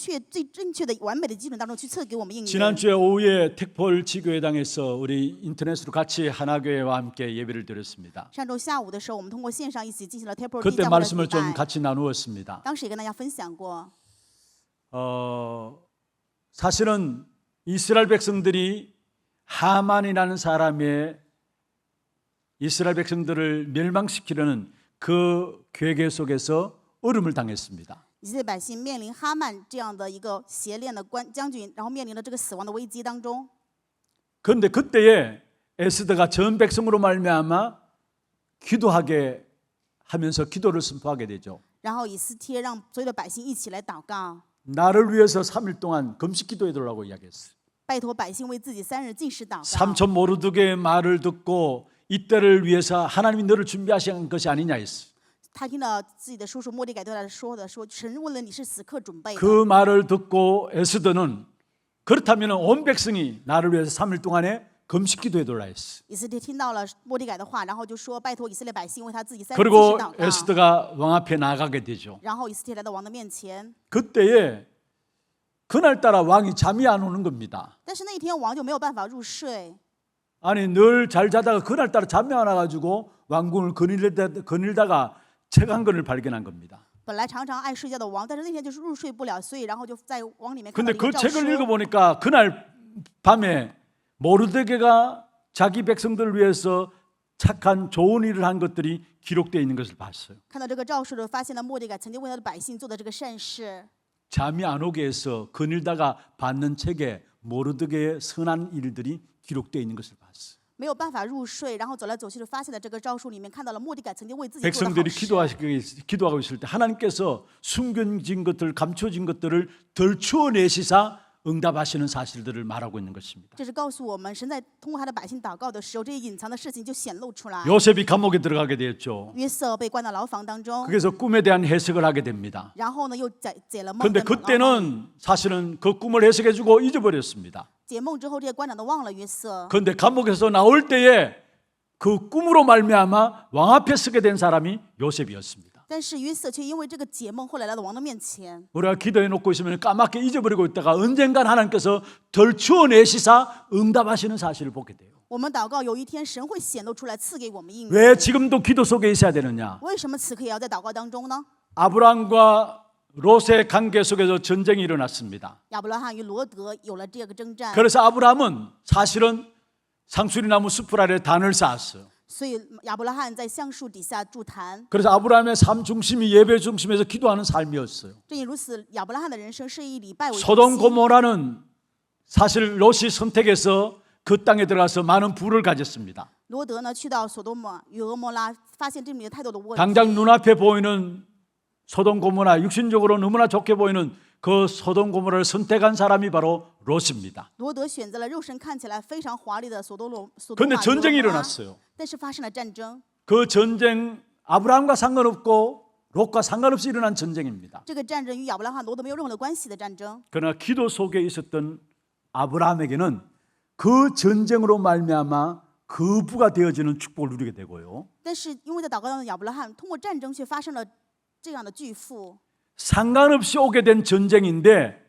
正确的、完美的基准当中去赐给我们应允。 지난주에 오후에 택폴 지교회당에서 우리 인터넷으로 같이 하나교회와 함께 예배를 드렸습니다. 上周下午的时候，我们通过线上一起进行了 Temple 그때 教会的 말씀을 礼 좀 拜。 같이 나누었습니다. 当时也跟大家分享过， 사실은 이스라엘 백성들이 하만이라는 사람의 이스라엘 백성들을 멸망시키려는 그 계획 속에서 어려움을 당했습니다. 以色列百姓面临哈曼这样的一个邪恋的将军，然后面临了这个死亡的危机当中。 그런데 그때에 에스더가 전 백성으로 말미암아 기도하게 하면서 기도를 선포하게 되죠. 然后以斯帖让所有的百姓一起来祷告， 나를 위해서 3일 동안 금식 기도해달라고 이야기했어요. 拜托百姓为自己3日禁食祷告。 삼촌 모르드게의 말을 듣고 이때를 위해서 하나님이 너를 준비하신 것이 아니냐 했어요. 他听到自己的叔叔末底改对他说的，说神为了你是此刻准备的。 그 말을 듣고 에스더는 그렇다면 온 백성이 나를 위해서 3일 동안에 금식 기도해달라 했어요. 以斯帖听到了末底改的话，然后就说拜托以色列百姓为他自己3日禁食 그리고 祷告。 에스더가 왕 앞에 나가게 되죠. 然后以斯帖来到王的面前， 그때에 그날따라 왕이 잠이 안 오는 겁니다. 但是那一天王就没有办法入睡。 아니 늘 잘 자다가 그날따라 잠이 안 와가지고 왕궁을 거닐다가 책 한 권을 발견한 겁니다. 本来常常爱睡觉的王，但是那天就是入睡不了，所以然后就在王里面看到 근데 了一个 그 诏 책을 书。 읽어보니까 그날 밤에 모르드게가 자기 백성들을 위해서 착한 좋은 일을 한 것들이 기록되어 있는 것을 봤어요. 看到这个诏书的时候，发现了末底改曾经为他的百姓做的这个善事。 잠이 안 오게 해서 거닐다가 받는 책에 모르드게의 선한 일들이 기록되어 있는 것을 봤어요. 没有办法入睡，然后走来走去的发现了这个诏书里面看到了末底改曾经为自己做的好 백성들이 事。 기도하고 있을 때 하나님께서 숨겨진 것들, 감춰진 것들을 덜추어내시사 응답하시는 사실들을 말하고 있는 것입니다. 这是告诉我们，神在通过他的百姓祷告的时候，这些隐藏的事情就显露出来。 요셉이 감옥에 들어가게 되었죠. 约瑟被关到牢房当中， 그래서 꿈에 대한 해석을 하게 됩니다. 然后呢又解了梦。 그런데 그때는 사실은 그 꿈을 해석해주고 잊어버렸습니다. 解梦之后，这些官长都忘了约瑟。 그런데 감옥에서 나올 때에 그 꿈으로 말미암아 왕 앞에 서게 된 사람이 요셉이었습니다. 但是约瑟却因为这个解梦，后来来到王的面前。 우리가 기도해 놓고 있으면 까맣게 잊어버리고 있다가 언젠간 하나님께서 덜추어내시사 응답하시는 사실을 보게 돼요. 我们祷告，有一天神会显露出来，赐给我们应允。 왜 지금도 기도 속에 있어야 되느냐? 为什么此刻也要在祷告当中呢？ 아브라함과 롯의 관계 속에서 전쟁이 일어났습니다. 亚伯拉罕与罗德有了这个征战， 그래서 아브라함은 사실은 상수리나무 숲을 아래 단을 쌓았어요. 所以亚伯拉罕在橡树底下筑坛。 그래서 아브라함의 삶 중심이 예배 중심에서 기도하는 삶이었어요. 正因如此，亚伯拉罕的人生是以礼拜为中 소돔 心。 고모라는 사실 롯이 선택해서 그 땅에 들어가서 많은 부를 가졌습니다. 罗德呢去到索多玛与俄摩拉，发现这里面有太多的问题。 당장 눈앞에 보이는 소돔 고모라, 육신적으로 너무나 좋게 보이는 그 소돔 고모라를 선택한 사람이 바로 롯입니다. 罗德选择了肉身看起来非常华丽的索多玛 그런데 与 전쟁이 俄摩拉， 일어났어요. 但是发生了战争。 그 전쟁 아브라함과 상관없고 롯과 상관없이 일어난 전쟁입니다. 这个战争与亚伯拉罕、罗德没有任何的关系的战争。 그러나 기도 속에 있었던 아브라함에게는 그 전쟁으로 말미암아 그 부가 되어지는 축복을 누리게 되고요. 但是因为在祷告当中，亚伯拉罕通过战争却发生了这样的巨富。 상관없이 오게 된 전쟁인데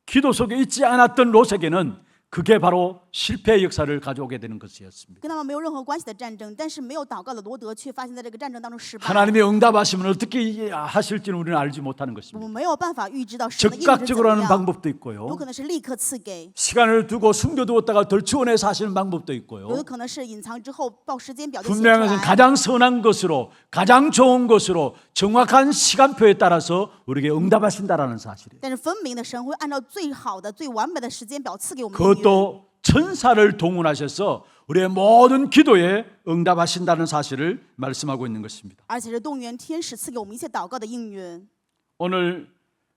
기도 속에 있지 않았던 롯에게는 그게 바로 실패의 역사를 가져오게 되는 것이었습니다. 跟他们没有任何关系的战争，但是没有祷告的罗德却发现在这个战争当中失败。 하나님의 응답하시면 어떻게 하실지는 우리는 알지 못하는 我 것입니다. 们没有办法预知到神的应许是怎 즉각적으로 么 하는 样， 방법도 有 있고요. 可能是立刻赐给， 시간을 두고 숨겨두었다가 덜치원해서 하시는 방법도 有 있고요. 的可能是隐藏之后报时间表就写出 분명한 것은 来。 가장 선한 것으로 가장 좋은 것으로 정확한 시간표에 따라서 우리에게 응답하신다라는 사실이에요. 但是分明的，神会按照最好的、最完美的时间表赐给我们应允。 그것도 천사를 동원하셔서 우리의 모든 기도에 응답하신다는 사실을 말씀하고 있는 것입니다. 而且是动员天使赐给我们一切祷告的应允。 오늘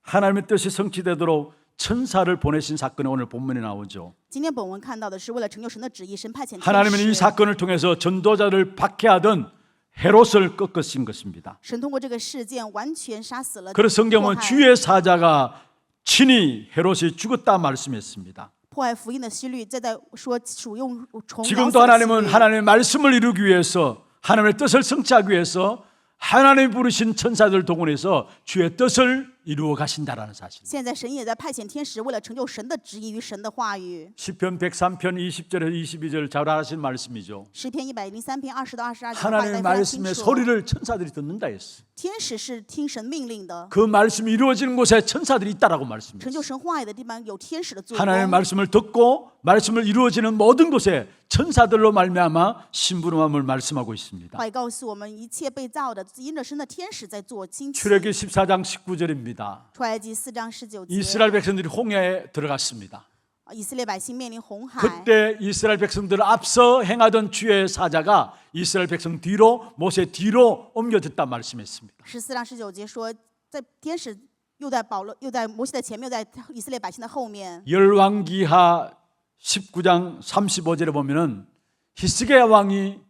하나님의 뜻이 성취되도록 천사를 보내신 사건이 오늘 본문에 나오죠. 今天本文看到的是为了成就神的旨意，神派遣天 하나님은 이 使。 사건을 통해서 전도자를 박해하던 헤롯을 꺾으신 것입니다. 神通过这个事件完全杀死了 그래서 성경은 迫害 주의 사자가 친히 헤롯이 죽었다 말씀했습니다. 迫害福音的希律，再在说属用虫咬死 지금도 的希 하나님은 律。 하나님의 말씀을 이루기 위해서 하나님의 뜻을 성취하기 위해서 하나님이 부르신 천사들 동원해서 주의 뜻을 이루어 가신다라는 사실. 现在神也在派遣天使，为了成就神的旨意与神的话语。 시편 103편 20절에서 22절 잘 아시는 말씀이죠. 诗篇103篇20到22节的话 하나님의 非常清 말씀의 楚。 소리를 천사들이 듣는다 했어. 天使是听神命令的， 그 말씀이 이루어지는 곳에 천사들이 있다라고 成 말씀했어요. 就神话语的地方有天使的作 하나님의 工。 말씀을 듣고 말씀을 이루어지는 모든 곳에 천사들로 말미암아 신부름함을 말씀하고 있습니다. 话语告诉我们，一切被造的因着神的天使在做惊奇。 출애굽기 14장 19절입니다. 出埃及4章19节， 이스라엘 백성들이 홍해에 들어갔습니다. 以色列百姓面临红海。 그때 이스라엘 백성들을 앞서 행하던 주의 사자가 이스라엘 백성 뒤로 모세 뒤로 옮겨졌다 말씀했습니다. 14章19节说，在天使又在摩西的前面，又在以色列百姓的后面。 열왕기하 19장 35절에 보면은 히스기야 왕이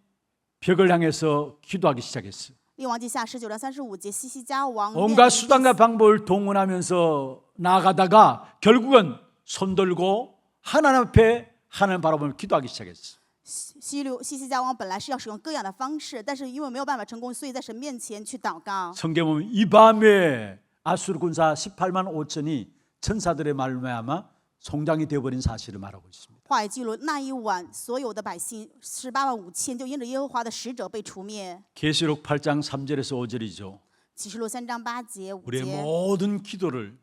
벽을 향해서 기도하기 시작했어요. 列王记下19章35节，西西家王面 온갖 临 수단과 방법을 동원하면서 나아가다가 결국은 손 들고 하나님 앞에 하나님 바라보며 기도하기 시작했어요. 西西家王本来是要使用各样的方式，但是因为没有办法成功，所以在神面前去祷告。 성경 보면 이 밤에 아수르 군사 18만 5천이 천사들의 말미암아 송장이 되어버린 사실을 말하고 있습니다. 话语记录那一晚，所有的百姓18万5千，就因着耶和华的使者被除灭。 계시록 8장 3절에서 5절이죠. 启示录3章8节5 우리의 节， 모든 기도를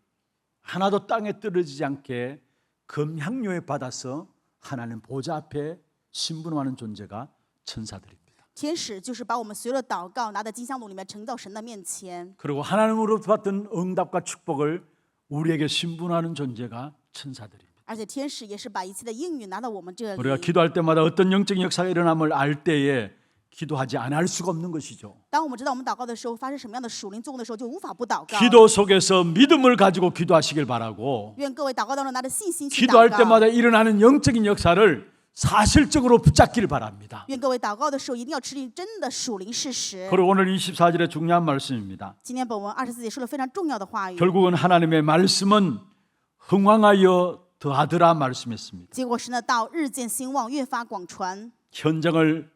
하나도 땅에 떨어지지 않게 금향료에 받아서 하나님 보좌 앞에 신분하는 존재가 천사들입니다. 天使就是把我们所有的祷告拿在金香炉里面呈到神的面前， 그리고 하나님으로부터 받던 응답과 축복을 우리에게 신분하는 존재가 천사들입니다. 而且天使也是把一切的应允拿到我们这 우리가 里。 기도할 때마다 어떤 영적인 역사가 일어남을 알 때에 기도하지 않을 수가 없는 것이죠. 当我们知道我们祷告的时候发生什么样的属灵作用的时候，就无法不祷告。 기도 속에서 믿음을 가지고 기도하시길 바라고 愿各位祷告当中拿着信心去 기도할 祷告。 때마다 일어나는 영적인 역사를 사실적으로 붙잡기를 바랍니다. 愿各位祷告的时候一定要持定真的属灵事实。 그리고 오늘 24절의 중요한 말씀입니다. 今天本文24节说了非常重要的话语， 결국은 하나님의 말씀은 흥왕하여 더하더라 말씀했습니다. 结果神的道日渐兴旺，越发广传。 현장을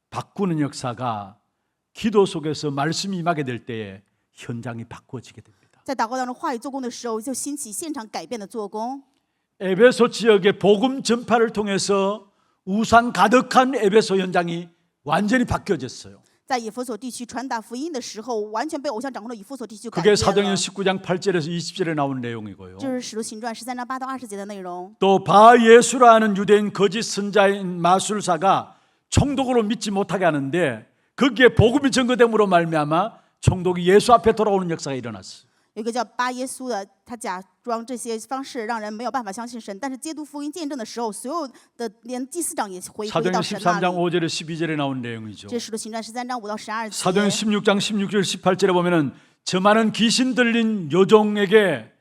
바꾸는 역사가 기도 속에서 말씀이 임하게 될 때에 현장이 바꾸어지게 됩니다. 在祷告当中话语做工的时候，就兴起现场改变的做工。 에베소 지역의 복음 전파를 통해서 우상 가득한 에베소 현장이 완전히 바뀌어졌어요. 在以弗所地区传达福音的时候，完全被偶像掌控的以弗所地区改 그게 变 사도행전 了。 19장 8절에서 20절에 나오는 내용이고요. 这是使徒行传13章8到20节的内容。 또 바예수라는 유대인 거짓 선자인 마술사가 총독으로 믿지 못하게 하는데 거기에 복음이 증거됨으로 말미암아 총독이 예수 앞에 돌아오는 역사가 일어났어요. 有一个叫巴耶稣的，他假装这些方式让人没有办法相信神，但是基督福音见证的时候，所有的连祭司长也回归 사도행전 到神那 13장 里。 5절에 12절에 나온 내용이죠. 这是使徒行传13章5到12 사도행전 节。 16장 16절 18절에 보면은 저 많은 귀신 들린 요종에게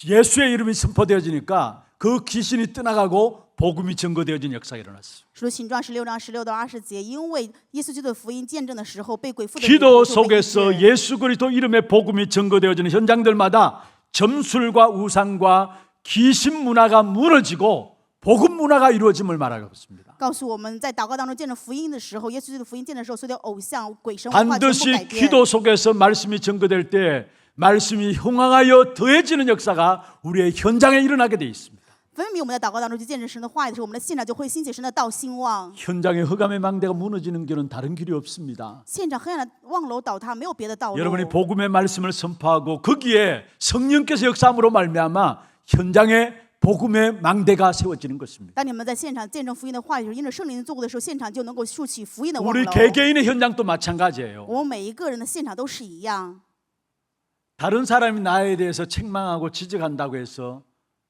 예수의 이름이 선포되어지니까 그 귀신이 떠나가고 복음이 증거되어진 역사가 일어났어요. 使徒行传16章16到20节，因为耶稣基督的福音见证的时候，被鬼附的 기도 就被医 속에서 治。 예수 그리스도 이름의 복음이 증거되어지는 현장들마다 점술과 우상과 귀신 문화가 무너지고 복음 문화가 이루어짐을 말하고 있습니다. 告诉我们在祷告当中见证福音的时候，耶稣基督的福音见证的时候，所有的偶像、鬼神文化全部 반드시 改变。 기도 속에서 말씀이 증거될 때 말씀이 흥황하여 더해지는 역사가 우리의 현장에 일어나게 돼 있습니다. 分明我们在祷告当中去见证神的话语的时候，我们的现场就会兴起神的道兴旺。 현장의 흑암의 망대가 무너지는 길은 다른 길이 없습니다. 现场黑暗的望楼倒塌，没有别的道路。 여러분이 복음의 말씀을 선포하고 거기에 성령께서 역사함으로 말미암아 현장에 복음의 망대가 세워지는 것입니다. 当你们在现场见证福音的话语，因着圣灵的作为的时候，现场就能够竖起福音的望 우리 楼。 개개인의 현장도 마찬가지예요. 我们每一个人的现场都是一样。 다른 사람이 나에 대해서 책망하고 지적한다고 해서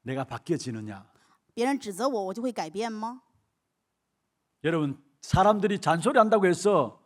내가 바뀌어지느냐? 别人指责我，我就会改变吗？ 여러분, 사람들이 잔소리한다고 해서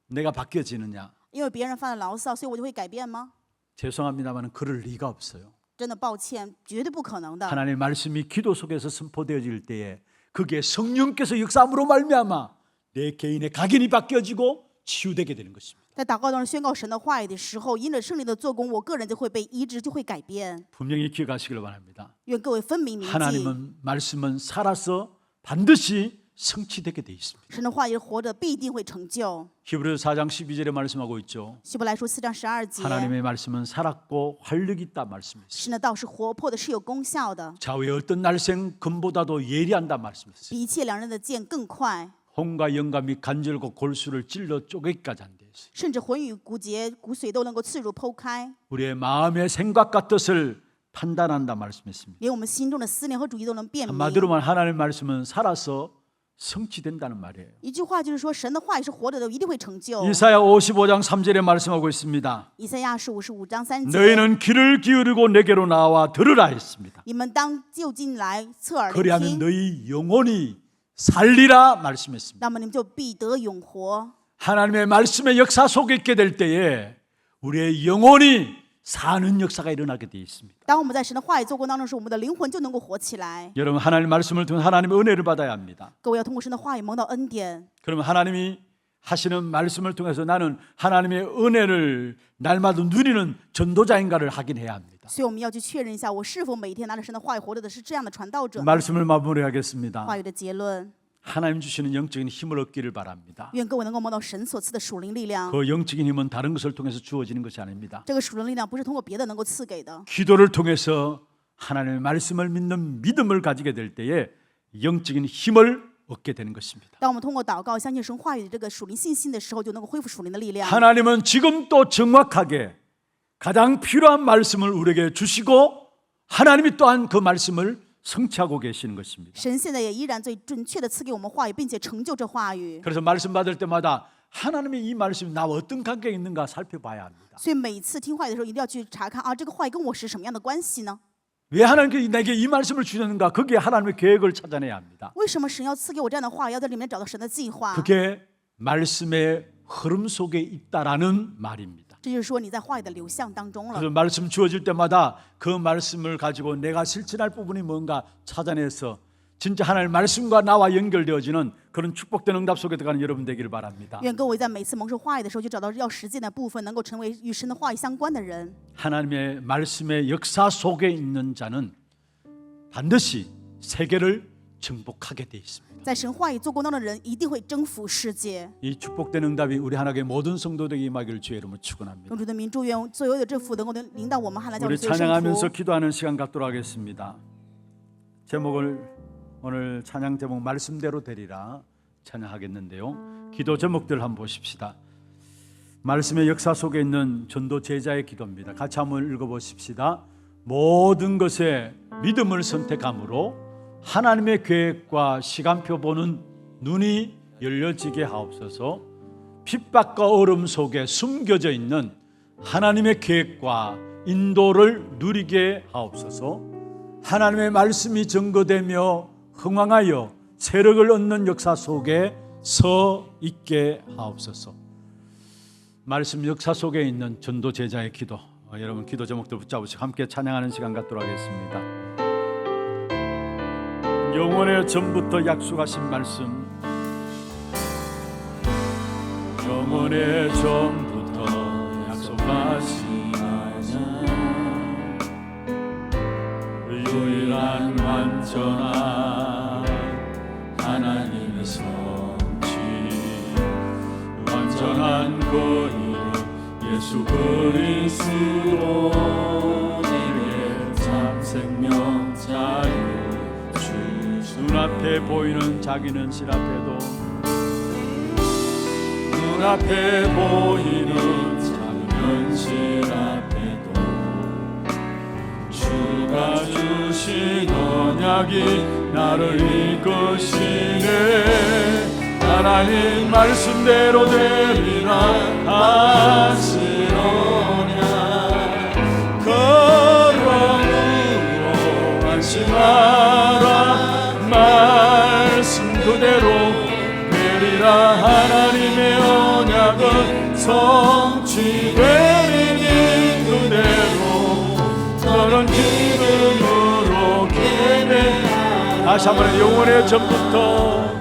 내가 바뀌어지느냐? 因为别人犯了牢骚，所以我就会改变吗？ 죄송합니다만 그럴 리가 없어요. 真的抱歉，绝对不可能的。 하나님의 말씀이 기도 속에서 선포되어질 때에 그게 성령께서 역사함으로 말미암아 내 개인의 각인이 바뀌어지고 치유되게 되는 것입니다. 在祷告当中宣告神的话语的时候，因着圣灵的做工，我个人就会被医治，就会改变。 분명히 기억하시길 바랍니다. 愿各位分明铭记， 하나님은 말씀은 살아서 반드시 성취되게 돼 있습니다. 神的话语活着必定会成就。 히브리서 4장 12절에 말씀하고 있죠. 希伯来书4章12节， 하나님의 말씀은 살았고 활력이 있다 말씀했어요. 神的道是活泼的，是有功效的， 좌우의 어떤 날생 금보다도 예리한다 말씀했어요. 比一切两刃的剑更快， 혼과 영과 및 간절과 골수를 찔러 쪼개기까지 한대 있어요. 甚至魂与骨节、骨髓都能够刺入剖开， 우리의 마음의 생각과 뜻을 판단한다 말씀했습니다. 连我们心中的思念和主意都能辨明。 한마디로 말 하나님의 말씀은 살아서 성취된다는 말이에요. 一句话就是说，神的话语是活着的，一定会成就。 이사야 55장 3절에 말씀하고 있습니다. 以赛亚书55章3节， 너희는 귀를 기울이고 내게로 나와 들으라 했습니다. 你们当就近来侧耳聆 그리하면 听， 너희 영혼이 살리라 말씀했습니다. 那么你们就必得永活。 하나님의 말씀의 역사 속에 있게 될 때에 우리의 영혼이 사는 역사가 일어나게 되어 있습니다. 当我们在神的话语做工当中时，我们的灵魂就能够活起来。 여러분 하나님의 말씀을 통해 하나님의 은혜를 받아야 합니다. 各位要通过神的话语蒙到恩典， 그러면 하나님이 하시는 말씀을 통해서 나는 하나님의 은혜를 날마다 누리는 전도자인가를 확인해야 합니다. 所以我们要去确认一下，我是否每一天拿着神的话语活着的是这样的传道者呢。 말씀을 마무리하겠습니다. 话语的结论， 하나님 주시는 영적인 힘을 얻기를 바랍니다. 愿各位能够蒙到神所赐的属灵力量。 그 영적인 힘은 다른 것을 통해서 주어지는 것이 아닙니다. 这个属灵力量不是通过别的能够赐给的， 기도를 통해서 하나님의 말씀을 믿는 믿음을 가지게 될 때에 영적인 힘을 얻게 되는 것입니다. 当我们通过祷告相信神话语的这个属灵信心的时候，就能够恢复属灵的力量。 하나님은 지금 또 정확하게 가장 필요한 말씀을 우리에게 주시고 하나님이 또한 그 말씀을 성취하고 계시는 것입니다. 神现在也依然最准确的赐给我们话语，并且成就这话语。 그래서 말씀 받을 때마다 하나님의 이 말씀이 나와 어떤 관계가 있는가 살펴봐야 합니다. 所以每次听话语的时候，一定要去查看啊，这个话语跟我是什么样的关系呢？ 왜 하나님께 내게 이 말씀을 주셨는가? 거기에 하나님의 계획을 찾아내야 합니다. 为什么神要赐给我这样的话语？要在里面找到神的计划。 그게 말씀의 흐름 속에 있다라는 말입니다. 这就是说你在话语的流向当中了。 그래서 말씀 주어질 때마다 그 말씀을 가지고 내가 실천할 부분이 뭔가 찾아내서 진짜 하나님의 말씀과 나와 연결되어지는 그런 축복된 응답 속에 들어가는 여러분 되기를 바랍니다. 愿各位在每次蒙受话语的时候，就找到要实践的部分，能够成为与神的话语相关的人。 하나님의 말씀의 역사 속에 있는 자는 반드시 세계를 정복하게 돼 있습니다. 在神话语做工当中的人，一定会征服世界。 이 축복된 응답이 우리 하나님의 모든 성도들에게 임하기를 주의 이름으로 축원합니다. 用主的名祝愿所有的这福能够领导我们汉来教会 우리 所有圣 찬양하면서 徒。 기도하는 시간 갖도록 하겠습니다. 제목을 오늘 찬양 제목 말씀대로 되리라 찬양하겠는데요. 기도 제목들 한번 보십시다. 말씀의 역사 속에 있는 전도 제자의 기도입니다. 같이 한번 읽어보십시다. 모든 것에 믿음을 선택함으로 하나님의 계획과 시간표 보는 눈이 열려지게 하옵소서. 핍박과 어려움 속에 숨겨져 있는 하나님의 계획과 인도를 누리게 하옵소서. 하나님의 말씀이 증거되며 흥왕하여 세력을 얻는 역사 속에 서 있게 하옵소서. 말씀 역사 속에 있는 전도 제자의 기도, 여러분 기도 제목들 붙잡으시고 함께 찬양하는 시간 갖도록 하겠습니다. 영원의 전부터 약속하신 말씀, 영원의 전부터 약속하신 말씀, 유일한 완전한 하나님의 성취, 완전한 거인 예수 그리스도 내게 참 생명 자유 눈앞에 보이는 작은 실 앞에도, 눈앞에 보이는 작은 현실 앞에도 주가 주신 언약이 나를 이끄시네. 하나님 말씀대로 되리라 하시노냐. 그러므로 안심하라. 말씀 그대로 되리라. 하나님의 언약은 성취되리니 그대로 너는 기름으로 계매. 다시 한번 영원의 전부터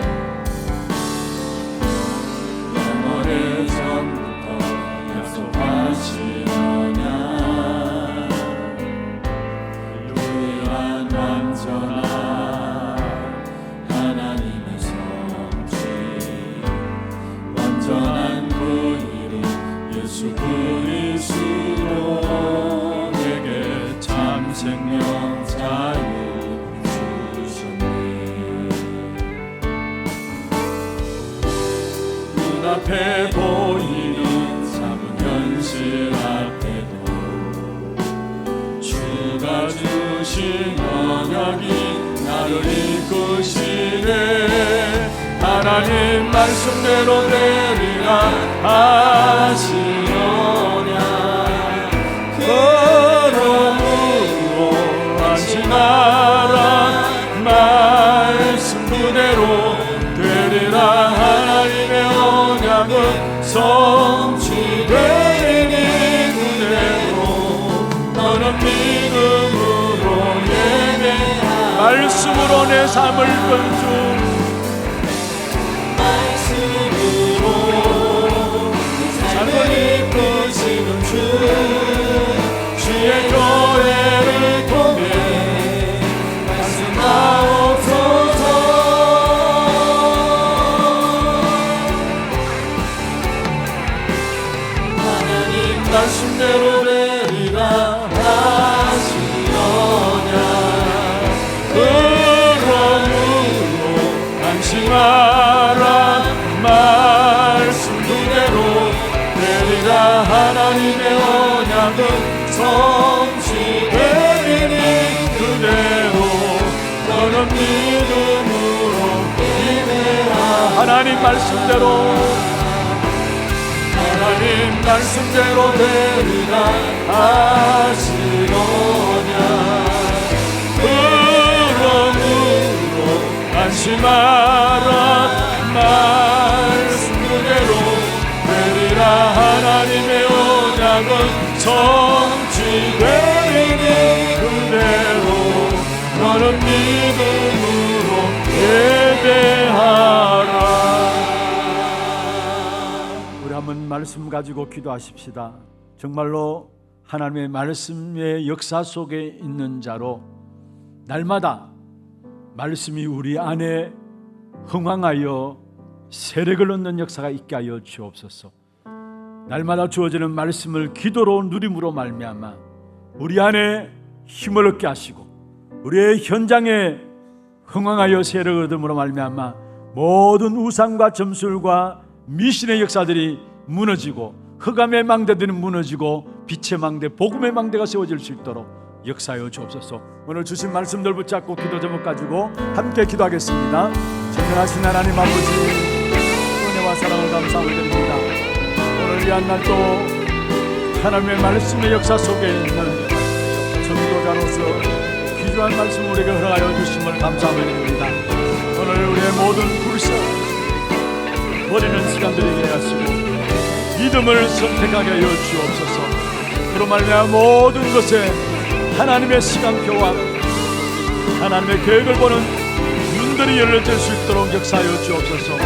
앞에 보이는 작은 현실 앞에도 주가 주신 언약이 나를 이끄시네. 하나님 말씀대로 되리라 하시노냐. 그러므로 안심하라. 말씀 그대로 되리라. 하나님의 언약은 성취되리니 그대로 너는 믿음으로 예배하라. 말씀으로 내 삶을 건주, 말씀으로 삶을 이끄시는 주, 주의 교회를 통해 말씀하옵소서. 말씀대로 되리라 하시노냐. 그러므로 안심하라. 말씀 그대로 되리라. 하나님의 언약은 성취되리니 그대로 너는 믿음으로 기대하라. 하나님 말씀대로, 하나님 말씀대로 되리라 하시노냐. 그러므로 안심하라. 말씀 그대로 되리라. 하나님의 언약은 성취되리니 그대로 너는 믿음으로 예배하라. 한번 말씀 가지고 기도하십시다. 정말로 하나님의 말씀의 역사 속에 있는 자로 날마다 말씀이 우리 안에 흥황하여 세력을 얻는 역사가 있게 하여 주옵소서. 날마다 주어지는 말씀을 기도로 누림으로 말미암아 우리 안에 힘을 얻게 하시고 우리의 현장에 흥황하여 세력을 얻음으로 말미암아 모든 우상과 점술과 미신의 역사들이 무너지고 흑암의 망대들은 무너지고 빛의 망대, 복음의 망대가 세워질 수 있도록 역사하여 주옵소서. 오늘 주신 말씀들 붙잡고 기도 제목 가지고 함께 기도하겠습니다. 전능하신 하나님 아버지, 은혜와 사랑을 감사하고 드립니다. 오늘 위한 날도 하나님의 말씀의 역사 속에 있는 전도자로서 귀중한 말씀 우리에게 허락하여 주심을 감사하고 드립니다. 오늘 우리의 모든 불사 버리는 시간들이 되게 하시고 믿음을 선택하게 하여 주옵소서. 그로 말미암아 모든 것에 하나님의 시간표와 하나님의 계획을 보는 눈들이 열려질 수 있도록 역사하여 주옵소서.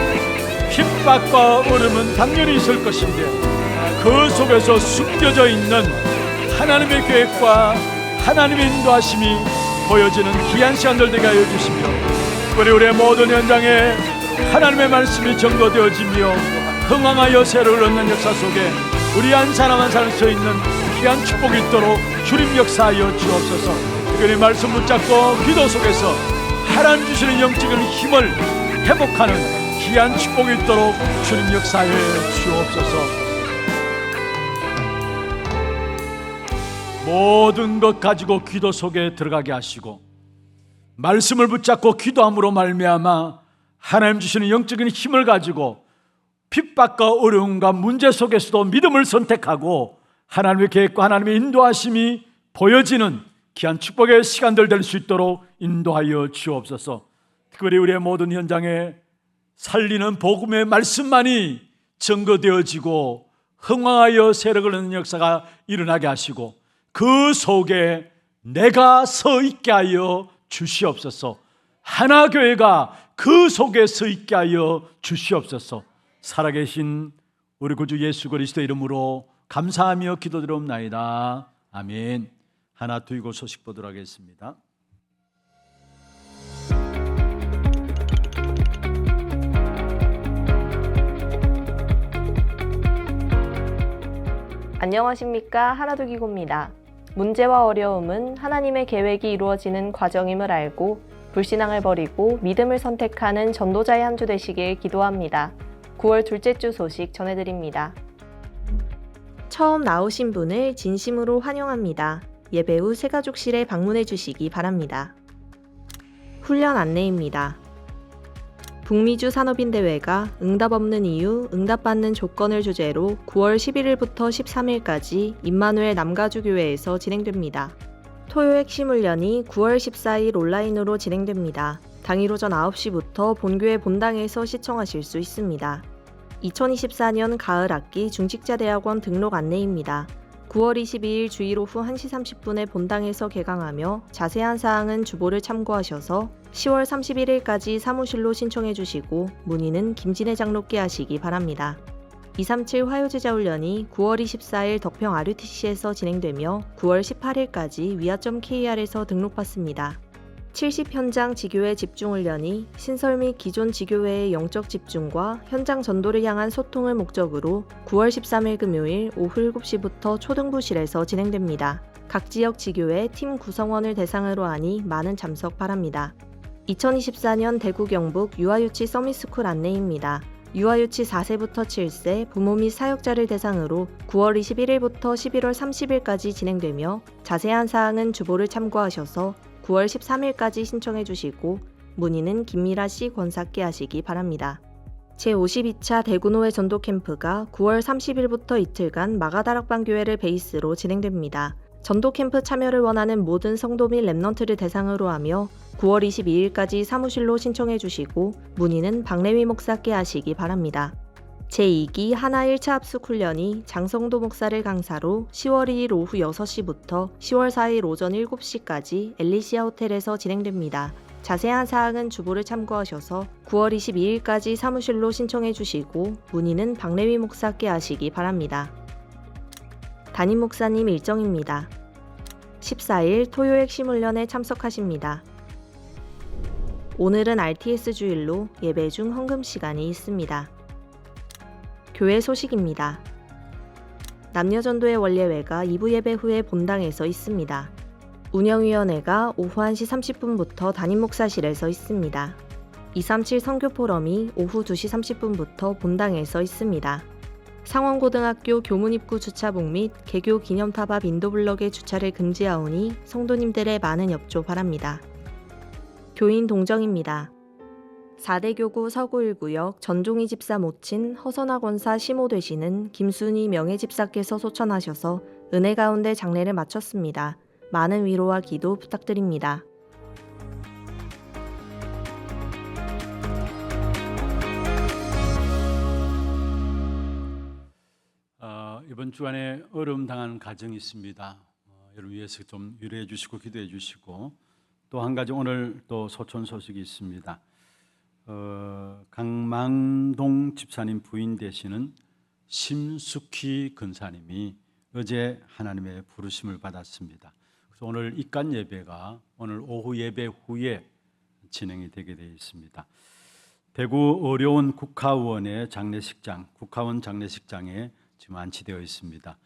핍박과 어려움은 당연히 있을 것인데 그 속에서 숨겨져 있는 하나님의 계획과 하나님의 인도하심이 보여지는 귀한 시간들 되게 하여 주시며 특별히 우리의 모든 현장에 하나님의 말씀이 전거되어지며 흥황하여 세력을 얻는 역사 속에 우리 한 사람 한 사람 서 있는 귀한 축복이 있도록 주님 역사하여 주옵소서. 특별히 말씀 붙잡고 기도 속에서 하나님 주시는 영적인 힘을 회복하는 귀한 축복이 있도록 주님 역사해 주옵소서. 모든 것 가지고 기도 속에 들어가게 하시고 말씀을 붙잡고 기도함으로 말미암아 하나님 주시는 영적인 힘을 가지고 핍박과 어려움과 문제 속에서도 믿음을 선택하고 하나님의 계획과 하나님의 인도하심이 보여지는 귀한 축복의 시간들 될 수 있도록 인도하여 주옵소서. 특별히 우리의 모든 현장에 살리는 복음의 말씀만이 증거되어지고 흥황하여 세력을 얻는 역사가 일어나게 하시고 그 속에 내가 서 있게 하여 주시옵소서. 하나교회가 그 속에 서 있게 하여 주시옵소서. 살아계신 우리 구주 예수 그리스도 이름으로 감사하며 기도드리옵나이다. 아멘. 하나 두이고 소식 보도록 하겠습니다. 안녕하십니까, 하나두기고입니다. 문제와 어려움은 하나님의 계획이 이루어지는 과정임을 알고 불신앙을 버리고 믿음을 선택하는 전도자의 한 주 되시길 기도합니다. 9월 둘째 주 소식 전해드립니다. 처음 나오신 분을 진심으로 환영합니다. 예배 후 새가족실에 방문해 주시기 바랍니다. 훈련 안내입니다. 북미주 산업인대회가 응답 없는 이유, 응답받는 조건을 주제로 9월 11일부터 13일까지 임마누엘 남가주교회에서 진행됩니다. 토요 핵심 훈련이 9월 14일 온라인으로 진행됩니다. 당일 오전 9시부터 본교회 본당에서 시청하실 수 있습니다. 2024년 가을 학기 중직자대학원 등록 안내입니다. 9월 22일 주일 오후 1시 30분에 본당에서 개강하며 자세한 사항은 주보를 참고하셔서 10월 31일까지 사무실로 신청해 주시고 문의는 김진애 장로께 하시기 바랍니다. 237 화요제자훈련이 9월 24일 덕평 RUTC에서 진행되며 9월 18일까지 위아.kr에서 등록받습니다. 70 현장 지교회 집중훈련이 신설 및 기존 지교회의 영적 집중과 현장 전도를 향한 소통을 목적으로 9월 13일 금요일 오후 7시부터 초등부실에서 진행됩니다. 각 지역 지교회 팀 구성원을 대상으로 하니 많은 참석 바랍니다. 2024년 대구 경북 유아유치 서밋스쿨 안내입니다. 유아유치 4세부터 7세 부모 및 사역자를 대상으로 9월 21일부터 11월 30일까지 진행되며 자세한 사항은 주보를 참고하셔서 9월 13일까지 신청해 주시고 문의는 김미라 씨 권사께 하시기 바랍니다. 제52차 대구노회 전도 캠프가 9월 30일부터 이틀간 마가다락방교회를 베이스로 진행됩니다. 전도 캠프 참여를 원하는 모든 성도 및 랩넌트를 대상으로 하며 9월 22일까지 사무실로 신청해 주시고 문의는 박래위 목사께 하시기 바랍니다. 제2기 하나 1차 합숙 훈련이 장성도 목사를 강사로 10월 2일 오후 6시부터 10월 4일 오전 7시까지 엘리시아 호텔에서 진행됩니다. 자세한 사항은 주보를 참고하셔서 9월 22일까지 사무실로 신청해 주시고 문의는 박래위 목사께 하시기 바랍니다. 담임 목사님 일정입니다. 14일 토요 핵심 훈련에 참석하십니다. 오늘은 RTS 주일로 예배 중 헌금 시간이 있습니다. 교회 소식입니다. 남녀전도의 원례회가 2부 예배 후에 본당에서 있습니다. 운영위원회가 오후 1시 30분부터 담임 목사실에서 있습니다. 237 선교포럼이 오후 2시 30분부터 본당에서 있습니다. 상원고등학교 교문 입구 주차복 및 개교 기념탑 앞 인도블럭의 주차를 금지하오니 성도님들의 많은 협조 바랍니다. 교인 동정입니다. 4대 교구 서구 1구역 전종희 집사 모친 허선화 권사 시모 되시는 김순희 명예집사께서 소천하셔서 은혜 가운데 장례를 마쳤습니다. 많은 위로와 기도 부탁드립니다. 이번 주간에 어려움 당한 가정이 있습니다. 여러분 위해서 좀 위로해 주시고 기도해 주시고 또 한 가지 오늘 또 소천 소식이 있습니다. 강망동 집사님 부인 되시는 심숙희 근사님이 어제 하나님의 부르심을 받았습니다. 그래서 오늘 입간 예배가 오늘 오후 예배 후에 진행이 되게 되어 있습니다. 대구 어려운 국화원의 장례식장, 국화원 장례식장에 지금 안치되어 있습니다.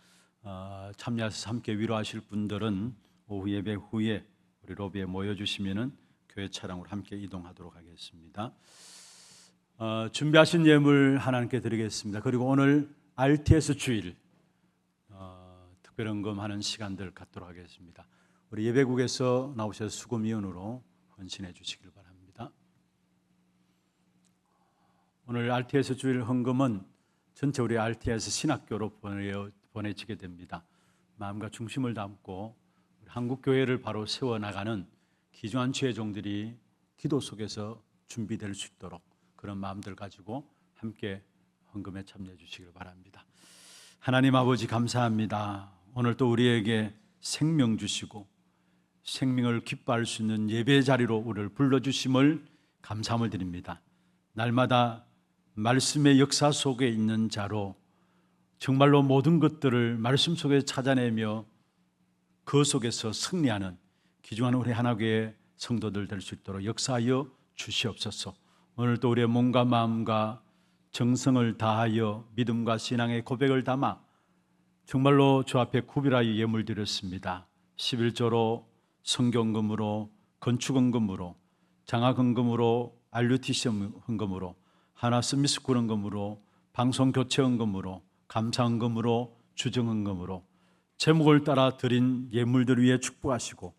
참여해서 함께 위로하실 분들은 오후 예배 후에 우리 로비에 모여주시면은 교회 차량으로 함께 이동하도록 하겠습니다. 준비하신 예물 하나님께 드리겠습니다. 그리고 오늘 RTS 주일 특별 헌금하는 시간들 갖도록 하겠습니다. 우리 예배국에서 나오셔서 수금위원으로 헌신해 주시길 바랍니다. 오늘 RTS 주일 헌금은 전체 우리 RTS 신학교로 보내지게 됩니다. 마음과 중심을 담고 한국 교회를 바로 세워나가는 귀중한 주의 종들이 기도 속에서 준비될 수 있도록 그런 마음들 가지고 함께 헌금에 참여해 주시길 바랍니다. 하나님 아버지 감사합니다. 오늘 또 우리에게 생명 주시고 생명을 기뻐할 수 있는 예배 자리로 우리를 불러주심을 감사함을 드립니다. 날마다 말씀의 역사 속에 있는 자로 정말로 모든 것들을 말씀 속에 찾아내며 그 속에서 승리하는 귀중한 우리 하나교회 성도들 될 수 있도록 역사하여 주시옵소서. 오늘도 우리의 몸과 마음과 정성을 다하여 믿음과 신앙의 고백을 담아 정말로 주 앞에 구별하여 예물 드렸습니다. 11조로 성경금으로 건축헌금으로 장학헌금으로 RUTC 헌금으로 하나스미스쿨 헌금으로 방송교체헌금으로 감사헌금으로 주정헌금으로 제목을 따라 드린 예물들 위에 축복하시고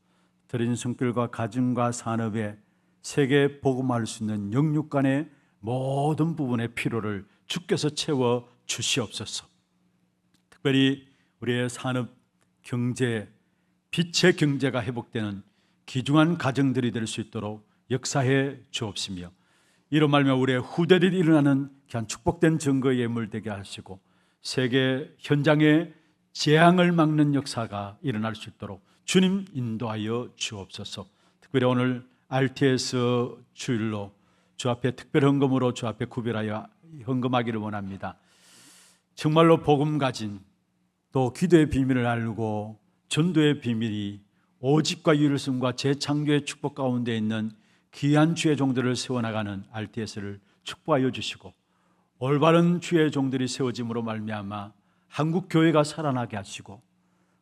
드린 성필과 가정과 산업에 세계 복음할 수 있는 영육간의 모든 부분의 필요를 주께서 채워 주시옵소서. 특별히 우리의 산업 경제, 빛의 경제가 회복되는 귀중한 가정들이 될 수 있도록 역사해 주옵시며 이로 말미암아 우리의 후대들이 일어나는 귀한 축복된 증거의 예물 되게 하시고 세계 현장에 재앙을 막는 역사가 일어날 수 있도록 주님 인도하여 주옵소서. 특별히 오늘 RTS 주일로 주 앞에 특별 헌금으로 주 앞에 구별하여 헌금하기를 원합니다. 정말로 복음 가진 또 기도의 비밀을 알고 전도의 비밀이 오직과 유일성과 재창조의 축복 가운데 있는 귀한 주의 종들을 세워나가는 RTS를 축복하여 주시고 올바른 주의 종들이 세워짐으로 말미암아 한국 교회가 살아나게 하시고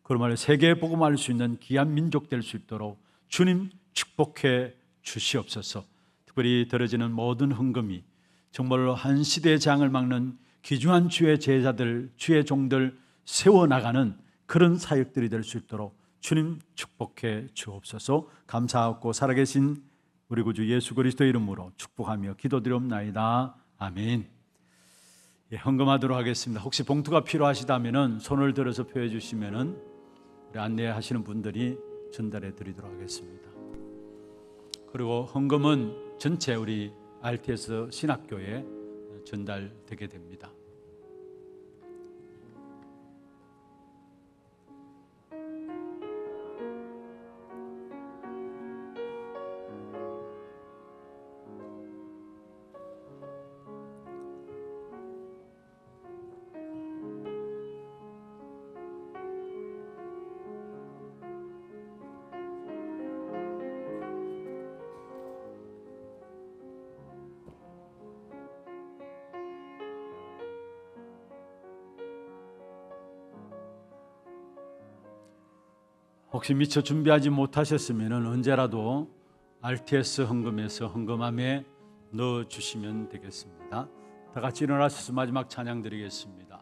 그러므로 세계에 복음할 수 있는 귀한 민족 될 수 있도록 주님 축복해 주시옵소서. 특별히 들어지는 모든 헌금이 정말로 한 시대의 장을 막는 귀중한 주의 제자들, 주의 종들 세워나가는 그런 사역들이 될 수 있도록 주님 축복해 주옵소서. 감사하고 살아계신 우리 구주 예수 그리스도의 이름으로 축복하며 기도드리옵나이다. 아멘. 예, 헌금하도록 하겠습니다. 혹시 봉투가 필요하시다면 손을 들어서 표해 주시면 우리 안내하시는 분들이 전달해 드리도록 하겠습니다. 그리고 헌금은 전체 우리 RTS 신학교에 전달되게 됩니다. 혹시 미처 준비하지 못하셨으면 언제라도 RTS 헌금에서 헌금함에 넣어주시면 되겠습니다. 다 같이 일어나셔서 마지막 찬양 드리겠습니다.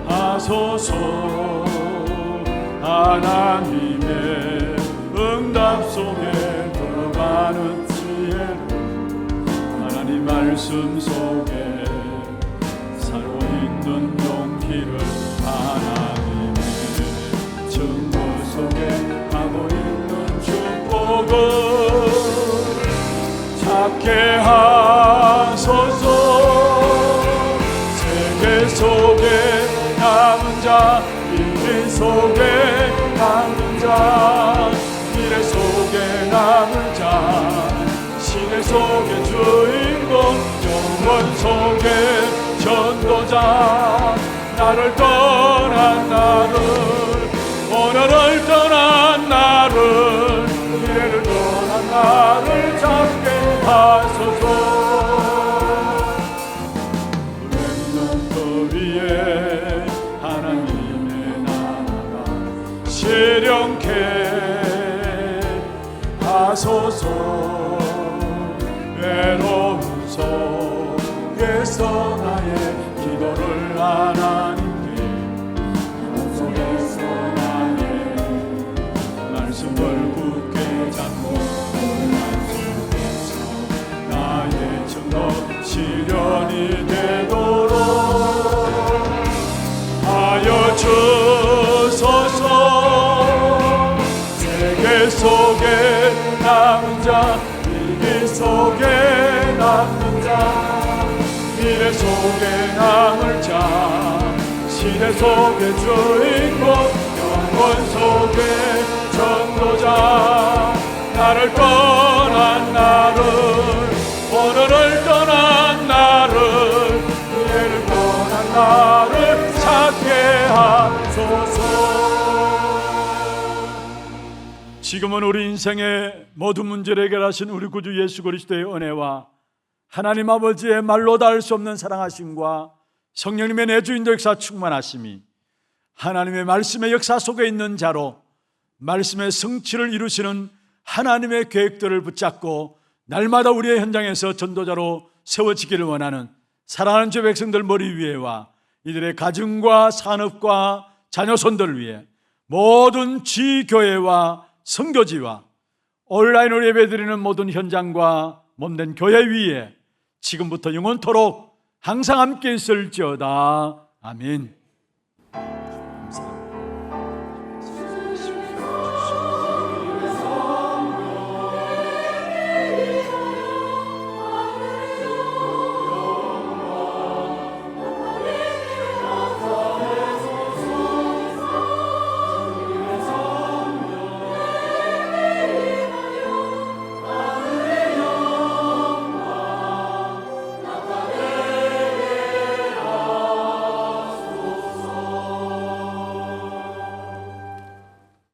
하소서. 하나님의 응답 속에 들어가는 지혜를 하나님 말씀 속에 살고 있는 용기를 하나님의 증거 속에 가고 있는 축복을 찾게 하소서. 세계 속에 남은 자, 비밀 속에 남은 자, 미래 속에 남은 자, 시대 속의 주인공, 영원 속의 전도자, 나를 떠나 떠난 나를 오늘을 떠난 나를 미래를 떠난 나를 잡게 하소서. 렘넌트 위에 하나님의 나라가 실현케 하소서. 외로운 속에서 나의 기도를 하나님께 속에서 나의 말씀을 굳게 잡고 속에서 나의 증거 실현이 되도록 하여 주소서. 세계 속에 남은 자 위기 속에 남는 자 미래 속에 남을 자 시대 속의 주인공 영원 속의 전도자 나를 떠난 나를 오늘을 떠난 나를 미래를 떠난 나를 찾게 하소서. 지금은 우리 인생의 모든 문제를 해결하신 우리 구주 예수 그리스도의 은혜와 하나님 아버지의 말로 닿을 수 없는 사랑하심과 성령님의 내주인도 역사 충만하심이 하나님의 말씀의 역사 속에 있는 자로 말씀의 성취를 이루시는 하나님의 계획들을 붙잡고 날마다 우리의 현장에서 전도자로 세워지기를 원하는 사랑하는 주 백성들 머리 위에와 이들의 가정과 산업과 자녀손들을 위해 모든 지교회와 선교지와 온라인으로 예배드리는 모든 현장과 몸된 교회 위에 지금부터 영원토록 항상 함께 있을지어다. 아멘.